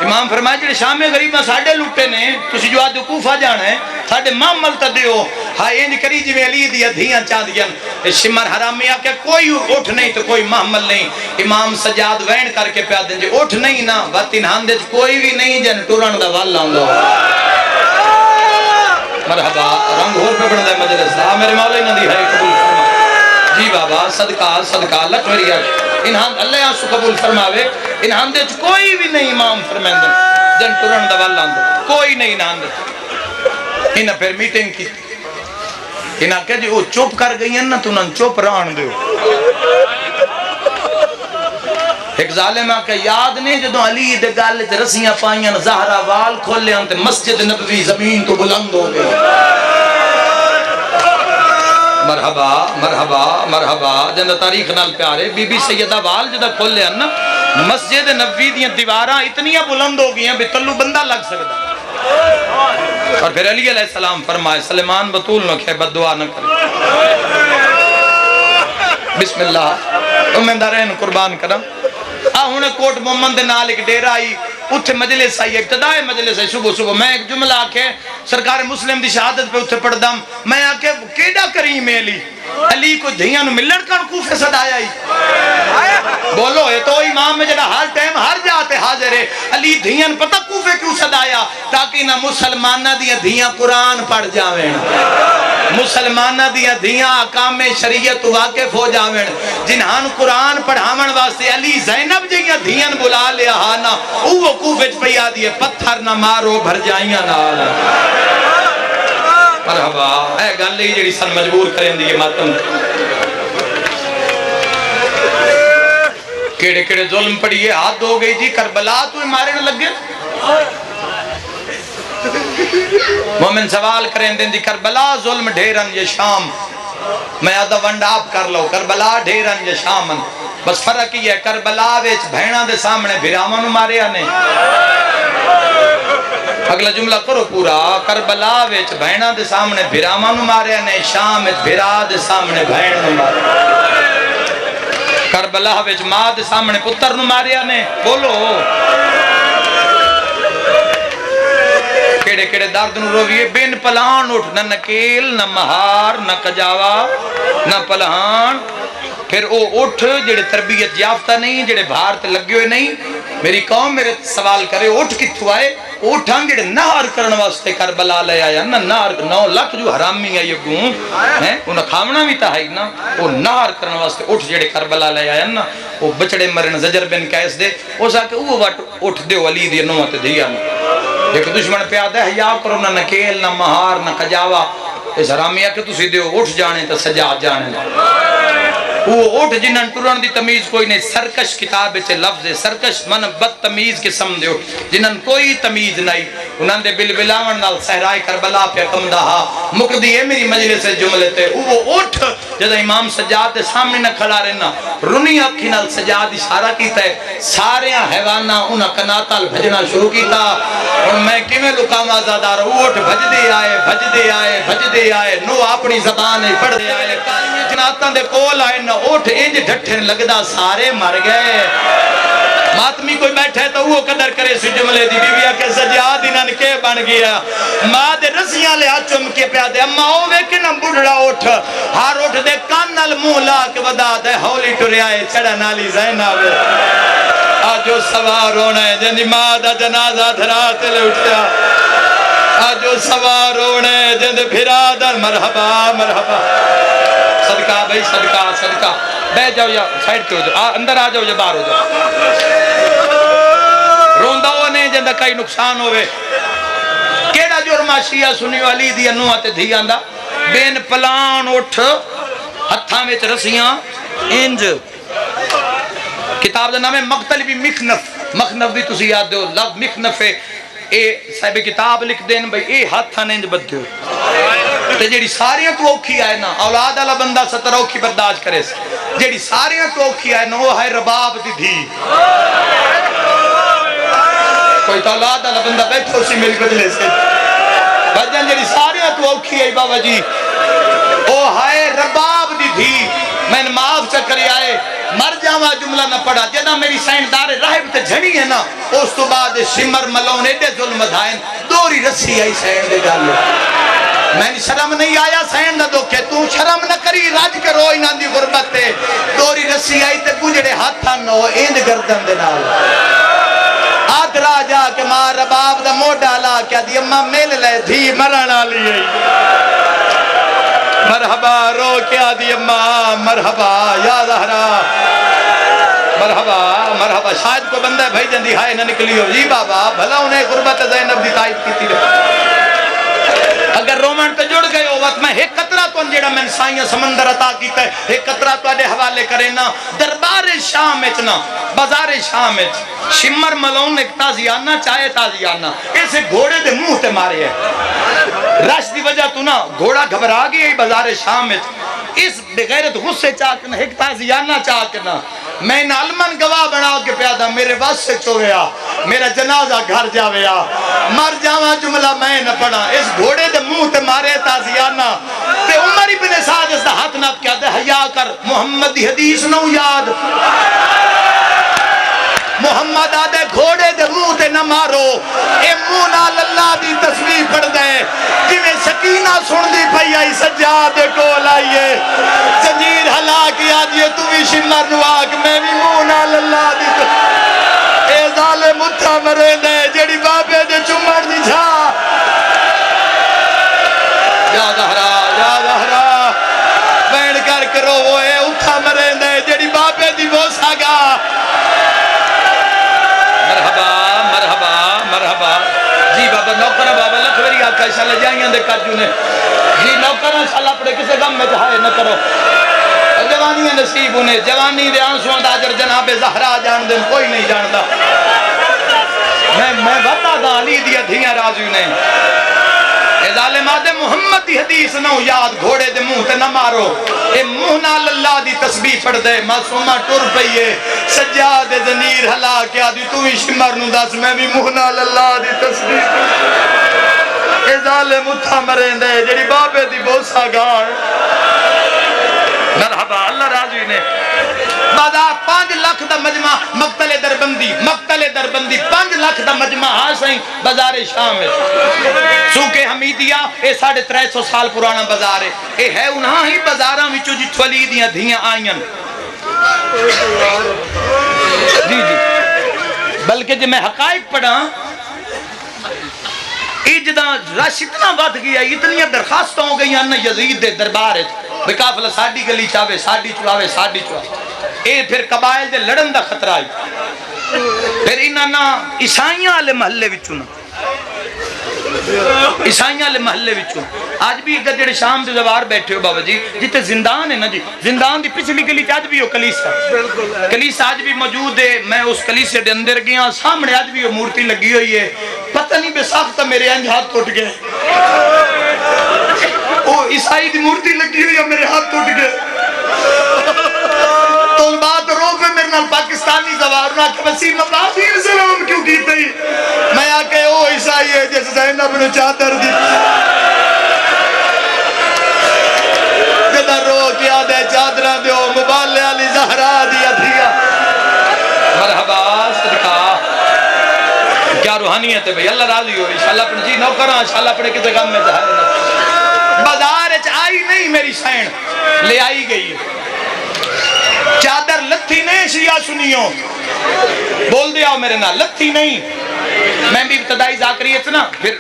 امام فرمایا جڑے شام میں غریباں ساڑھے لٹے نے، تسی جو آدھو کوفہ جانا ہے، ساڑھے معمل تا دیو، ہائی انج کری جی میں علی دیا دھیاں چاہ دیا، شمر حرامی آکے کوئی اٹھ نہیں تو کوئی محمل نہیں، امام سجاد وین کر کے پیاد دیں جی اٹھ نہیں نا، وطن ہاندے کوئی بھی نہیں جن ٹورن دا والا ہوں دو۔ مرحبا رنگ ہور پہ بڑھتا ہے مجلس، میرے مولا انہاں دی ہے قبول فرما جی بابا، صدقہ صدقہ لکھ میری انہاں اللہ آنسو قبول فرماوے، انہاں دے کوئی بھی نہیں امام فرمیندن جن ٹورن دا والا ہوں دو، کوئی نہیں انہاں دے۔ انہاں پھر میٹنگ کی، انہاں کہ جی وہ چوپ کر گئی ہیں نا تو انہاں چوپ رہن دیو۔ ایک ظالمہ کہ یاد نہیں جدوں علی دے گالے تے رسیاں پائیاں زہرہ وال کھولے ہن تے مسجد نبوی زمین تو بلند ہو گئے۔ مرحبا مرحبا مرحبا، جندہ تاریخ نال پیارے بی بی سیدہ وال جدہ کھولے ہن نا مسجد نبوی دیاں دیواراں اتنیاں بلند ہو گئی ہیں بھی تلو بندہ لگ سکتا۔ اور پھر علی علیہ السلام فرمائے سلیمان بطول نہ کہے بد دعا نہ کرے، بسم اللہ امیندارین قربان کرم۔ ہونے کوٹ محمد دے نال ایک ڈیرہ آئی، اتھے مجلس آئی، ابتدائی مجلس آئی صبح میں ایک جملہ آکے سرکار مسلم دی شہادت پہ اتھے پڑھ دم، میں آکے کیڑا کریم علی، علی کو دھیاں نو ملڑ کر کوفے صدایا ہی، بولو یہ تو امام میں جڑا ہر ٹائم ہر جاتے حاضر ہے، علی دھیاں پتہ کوفے کیوں صدایا تاکہ نہ مسلمانہ دیا دھیاں قرآن پڑھ جاویں، مسلمانہ دیا دھیاں احکام شریعت واقف ہو جاویں، جنہاں قرآن پڑھاون واسطے علی زینب جیاں دھیاں بلا لیا ہانا، اوہ کوفے پیا دیئے پتھر نہ مارو بھر جائیاں نال۔ مرحبا اے گل ہی جڑی سن مجبور کریں دی ماتم، کیڑے کیڑے ظلم پڑیے ہاتھ ہو گئی جی، کربلا تو مارے نہ لگے۔ مومن سوال کریں دیں جی کربلا ظلم ڈھیرن یہ شام، میں آدھا ونڈ آپ کر لو کربلا ڈھیرن یہ شامن، بس فرق ہی ہے کربلا ویچ بھینا دے سامنے بھیرامان مارے آنے، اگلا جملہ کرو پورا، کربلا ویچ بھینا دے سامنے بھیرامان مارے آنے، شام ویچ بھیرا دے سامنے بھین مارے، کربلا ویچ ماں دے سامنے پتر مارے آنے، بولو کیڑے کیڑے درد نو رویے، بین پلان اٹھ، نہ نکیل نہ مہار نہ کجاوا نہ پلان، پھر او اٹھ جڑے تربیت یافتہ نہیں، جڑے بھار تے لگے ہوئے نہیں، میری قوم میرے سوال کرے اٹھ کتھو آئے، اٹھاں جڑے نہار کرن واسطے کربلا لے آیا نا، نہار 9 لاکھ جو حرامی ہے یہ گون ہیں انہاں کھامنا بھی تا ہے نا، وہ نہار کرن واسطے اٹھ جڑے کربلا لے آیا نا، وہ بچڑے مرن زجر بن قیس دے، وہ سا کہ وہ وٹ اٹھ دے علی دی نوہ تے دیا نا، ایک دشمن پیادہ ہے یا کرو نہ نکیل نہ مہار نہ کجاوا، اس حرامیہ کہ تسی دیو اٹھ جانے تا سجاد جانے
وہ اٹھ جنہاں ٹرن دی تمیز کوئی نہیں. سرکش کتاب وچ لفظ ہے سرکش من بدتمیز قسم دے اٹھ جنہاں کوئی تمیز نہیں. انہاں دے بلبلاون نال صحرائے کربلا پہ کمدا ہا مقدی ہے میری مجلس جملے تے. وہ اٹھ جدو امام سجاد دے سامنے نہ کھڑا رہنا رنی اکھی نال سجاد اشارہ کیتا ہے سارے حیوانہ انہاں کناتال بھجنا شروع کیتا. اور میں کیویں لکاواں زادار اٹھ بھجدے آئے بھجدے آئے بھجدے آئے نو اپنی زبان ہے پڑھدے آئے کالیاں جناتاں دے کول آئے نہ اٹھ انج ڈھٹھن لگدا سارے مر گئے. ماتمی کوئی بیٹھے تو وہ قدر کرے سی جملے دی بی بیا کہ سجاد انہاں کے بن گیا. ماں دے رسیاں لے ہاتھ چم کے پیا دے اما ہوے کہ نہ بڑھڑا اٹھ ہر اٹھ دے کان نال منہ لا کے ودا دے ہولی ٹریا ہے چڑھا نالی زینب آجو سوار ہونا ہے جنی ماں دا جنازہ دھرا تے لے اٹھیا آجو سوار ہونا ہے جن پھرا در مرحبا مرحبا. صدقہ بھائی صدقہ صدقہ بیٹھ جاؤ یا سائڈ پہ ہو جاؤ اندر آ جاؤ یا باہر ہو جاؤ. روندہ ہونے جندہ کئی نقصان ہوئے کیڑا جرمہ شیعہ سنی والی دی انوہ تے دھی آندہ بین پلان اٹھ ہتھاں وچ رسیاں انج. کتاب دا نام ہے مقتل مخنف مخنف بھی تسی یاد دو لفظ مخنف ہے. اے صاحب کتاب لکھ دین بھئی اے ہاتھاں نے انج بد دیو تے جیڑی ساریاں تو اوکھی آئے نا اولاد والا بندہ ستر اوکھی برداشت کرے جیڑی ساریاں تو اوکھی آئے نا وہ ہے رباب دی دھی. کوئی تو اولاد والا بندہ بیٹھو سی میری بدلے سے بجن جیڑی ساریاں تو اوکھی آئی بابا جی وہ ہے رباب دی دھی. میں نے معاف چکری آئے مر جاوا جملہ نہ پڑھا جدہ میری سائنسدار راہب تے جھڑی ہے نا اس تو بعد شمر ملون ایڈے ظلم دھائیں دوری رسی آئی سائن دے گالے. میں نے شرم نہیں آیا سائن نہ دوکھے تو شرم نہ کری راج کے روئی نہ دی غربت تے دوری رسی آئی تے گجڑے ہاتھاں نو ایند گردن دے نال آدھرا جا کے ماں رباب دا موڈا لا کیا دی اممہ مل لے دھی مرانا لیے مرحبا رو کیا دی اممہ مرحبا یا زہرا مرحبا مرحبا. شاید کو بندہ بھائی جندی ہائے نہ نکلی ہو جی بابا بھلا انہیں غربت زینب دی تائید کی تھی. اگر رومن تے جڑ گئے ہو وقت میں ایک قطرہ تو انجیڑا میں سائیاں سمندر عطا کیتا ہے ایک قطرہ تو اڈے حوالے کرے نا دربار شام اچنا بازار شام اچ شمر ملون ایک تازیانہ چاہے تازیانہ ایسے گھوڑے دے منہ تے مارے ہے رش دی وجہ تو نا گھوڑا گھبرا گئی ہے بازار شام اچ اس بغیرت غصے چاکنا ایک تازیانہ چاکنا میں نالمن گواہ بنا کے پیادا میرے بس سے چویا میرا جنازہ گھر جاویا مر جاواں جملہ میں نہ پڑا اس گھوڑے دے منہ تے مارے تازیانہ تے عمر ابن سعد اس دا ہاتھ نہ کیا دے حیا کر محمد دی حدیث نو یاد محمد آدھے گھوڑے دے منہ تے نہ مارو اے منہ نال اللہ دی تصویر پڑھ دے جویں سکینہ سن دی پئی آئی سجاد کول آئیے زنجیر ہلا کے آجیے تو بھی شمر نواک میں بھی منہ نال اللہ دی اے ظالم اتھا مرے دے جڑی بابے دے چمڑ دی جھا یا زہرا بین کر کرو وہ اے اتھا مرے دے جڑی بابے دی وہ ساگا. مرحبا مرحبا مرحبا جی بابا نوکرہ بابا لکھوری آقا انشاءاللہ جائیں دے کر جونے جی نوکرہ انشاءاللہ اپنے کسے غم میں جہائے نہ کرو جوانی نصیب انہیں جوانی دے آنسوان دا عجر جناب زہرا جان دیں کوئی نہیں جاندہ میں بتا دا علی دیا دھیاں رازی نہیں اے ظالم آدھے محمد دی حدیث نو یاد گھوڑے دے منہ تے نہ مارو اے منہ نال اللہ دی تسبیح پڑھ دے معصومہ ٹر پئیے سجاد زنیر ہلا کیا دی تو ہی شمر نو دس میں بھی منہ نال اللہ دی تسبیح اے ظالم اتھا مرین دے جڑی بابے دی بوسا گاڑ مرحبا اللہ راضی نے بازار 5 لاکھ دا مجمع مقتل دربندی 5 لاکھ دا مجمع ہاں سائیں بازار شام ہے سوکے حمیدیہ اے 350 سال پرانا بازار ہے اے ہے انہاں ہی بازاراں وچوں جتھوں علی دیاں دھیاں آئیاں جی بلکہ جب میں حقائق پڑھا جدہ رش اتنا بات گیا اتنی درخواست ہو گئی انہا یزید دے دربار ہے بھئی کافلہ ساڑی گلی چاہوے ساڑی چلاوے اے پھر قبائل دے لڑن دا خطرہ آئی پھر انہاں عیسائیاں آلے محلے وچونا
عیسائیاں لے محلے وچوں آج بھی اگر جڑے شام دے زوار بیٹھے ہو بابا جی جتے زندان ہے نا جی زندان دی پچھلی گلی آج بھی ہو کلیسا کلیسا آج بھی موجود ہے میں اس کلیسے دے اندر گیا سامنے آج بھی وہ مورتی لگی ہوئی ہے پتہ نہیں بے ساختہ میرے انج ہاتھ ٹوٹ گئے وہ عیسائی دی مورتی لگی ہوئی ہے میرے ہاتھ ٹوٹ گئے طلبات رو پہ میرے نال پاکستانی زوارنا کہ وسیم عباسی سلام کیوں کی تھی میں آکے او عیسائی ہے جیسے زینب نے چادر دی جدہ رو کیا دے چادرہ دیو مبالے علی زہرا دیا دیا مرحبا صدقہ کیا روحانیت ہے بھئی اللہ راضی ہو انشاءاللہ اپنے جی نو کرا انشاءاللہ اپنے کسی غم میں ظاہر نہ بازار آئی نہیں میری سین لے آئی گئی چادر لتھی نہیں شیعہ سنیوں بول دیا میرے نال لتھی نہیں میں بھی ابتدائی ذاکریت نا پھر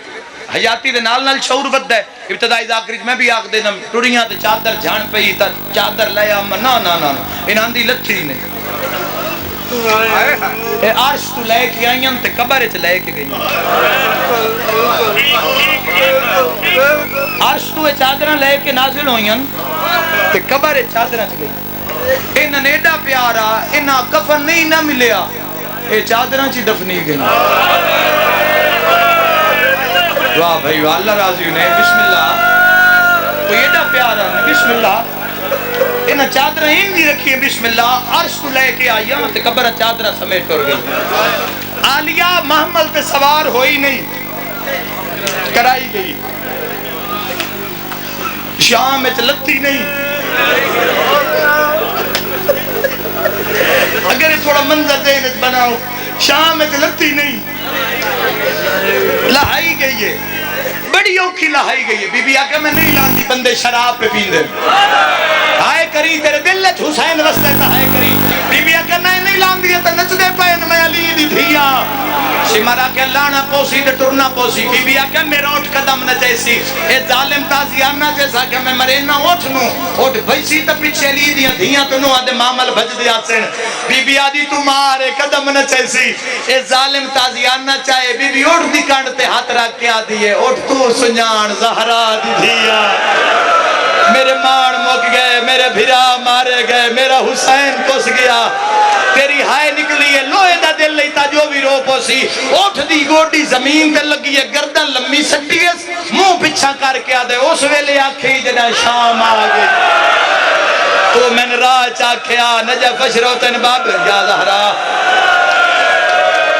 حیاتی دے نال نال شعور بد ہے ابتدائی ذاکریت میں بھی آگ دینا ٹوڑیاں تے چادر جھان پئی تا چادر لے آم نا نا نا انہاں دی لتھی نہیں اے عرش تو لے کے آئیں تے قبر چ لے کے گئی عرش تو چادراں لے کے نازل ہوئیں تے قبر چادراں چ گئی انہاں نے ایڈا پیارا انہاں کفن نہیں نہ ملیا اے چادراں چ دفنی گئی واہ بھائی واہ اللہ راضی نے بسم اللہ کوئی ایڈا پیارا بسم اللہ انہاں چادریں ہی رکھی ہیں بسم اللہ عرش تو لے کے آئی ہیں تے قبر چادریں سمیٹ کر گئی عالیہ محمل تے سوار ہوئی نہیں کرائی گئی شام میں لتی نہیں اگر تھوڑا منظر ذہن بناؤ شام میں لتی نہیں لہائی گئی ہے بڑی اوکھی لہائی گئی ہے بی بی آکے میں نہیں لاندی بندے شراب پہ پیندے ہائے کری تیرے دل لچ حسین وستے تا ہائے کری بی بی آکے نہیں لاندی ہے تا نچ دے پہن میں علی دی دھیا شمارا کے لانا پوسی دے ٹرنا پوسی بی بی آکے میرا اٹھ قدم نہ جیسی اے ظالم تازیانہ جیسا کہ میں مرینا اٹھ نو اٹھ بھیسی تا پیچھے لی دیا دھیا تو نو آدھے معامل بھج دیا سن بی بی آدھی تو مارے قدم نہ جیسی اے ظالم تازیانہ چاہے بی بی اٹھ دی کانڈتے ہاتھ رکھ کے آدھی ہے اٹھ تو سنیان زہرا دی دھیا میرے مان مک گئے میرے بھرا مارے گئے میرا حسین پس گیا تیری ہائے نکلی ہے لوہے دا دل لیتا جو بھی رو پوسی اٹھ دی گوٹی زمین تے لگی ہے گردن لمبی سٹی ہے منہ پچھا کر کے آدھے اس ویلے آنکھیں جنہ شام آگے تو میں نے راہ چاکھیا نجف اشروتن باب یا زہرا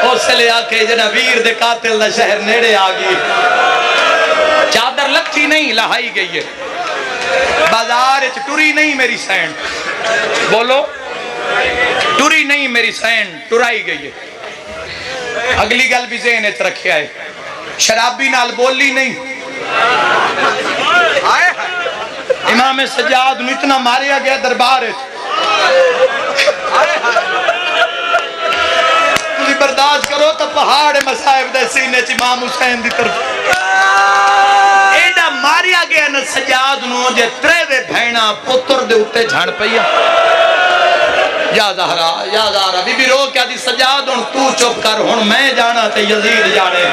اس لے آکھے جنہ ویر دے قاتل دا شہر نیڑے آگی چادر لکھی نہیں لہائی گئی ہے بازار ٹوری نہیں میری سینڈ بولو ٹوری نہیں میری سینڈ ٹورائی گئی ہے اگلی گل بھی ذہن اچھ رکھیا ہے شرابی نال بولی نہیں امام سجاد نو اتنا ماریا گیا دربار تجھے برداشت کرو تو پہاڑ مسائب دے سینے چ امام حسین دی طرف ایڈا ماریا گیا نا سجاد نو جے ترے دے بھینا پتر دے اتے جھان پیا یا زہرا بی بی رو کیا دی سجاد ہون تو چپ کر ہون میں جانا تے یزید جانے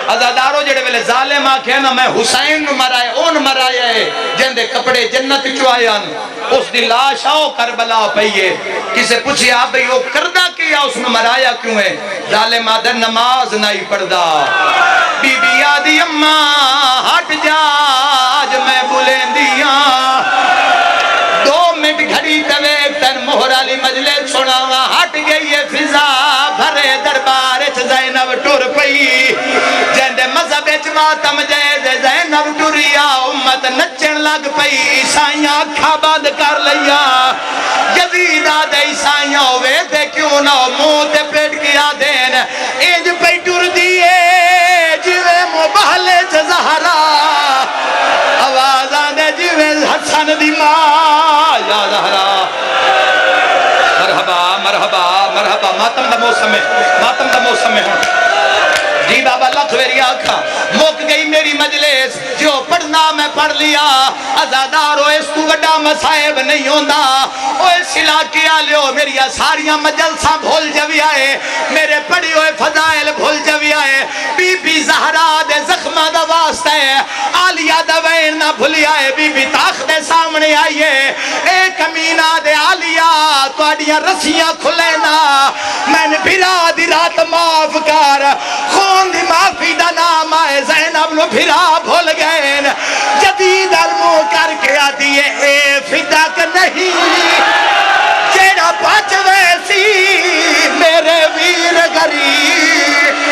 ازادارو جڑے ویلے ظالم آکھے نا میں حسین نو مرائے اون مرائے ہے جن دے کپڑے جنت چوائیاں اس دی لاش آؤ کربلا پئیے کسے پوچھے آپ بھئی وہ کردہ کیا اس نو مرایا کیوں ہے ظالم آدھر نماز نہیں پڑھدا بی بی آدھی اماں ہٹ جاج میں بولیں دیاں 2 منٹ گھڑی تویب تن مہر علی مجلس سناوا ہٹ گئی ہے فضا بھرے دربار زینب ٹور پئی جندے مذہب ماتم جے زینب ٹوریا امت نچن لگ پئی عیسائیاں اکھا بند کر لیا یزید آدھے عیسائیاں ہوئے دے کیوں نہ منہ تے پیٹ کیا دین اینج پئی ٹور دیئے جوے مبالے زہرا آواز آدھے جوے حسن دی ماں یا زہرا مرحبا ماتم دا موسم ہے جی بابا لکھ ویری آکھا موک گئی میری مجلس جو پڑھنا میں پڑھ لیا ازادارو اس تو وڈا مسائب نہیں ہوندہ اوہ اس علاقے آلیو میری ساریاں مجلساں بھول جوی آئے میرے پڑھی ہوئے فضائل بھول جوی آئے بی بی زہرا دے واسطے آلیہ دا وین نہ بھولیا ہے بی بی تاخ دے سامنے آئیے اے کمینہ دے آلیہ توڑیاں رسیاں کھلے نا میں نے پھرا دی رات معاف کر خون دی معافی دا نام آئے زینب نو پھرا بھول گئے جدید علمو کر کے آتی ہے اے فداک نہیں جیڑا بچ ویسی میرے ویر غریب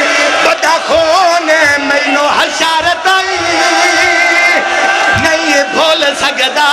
بڑا خون مینو حشارت آئی نہیں بھول سکدا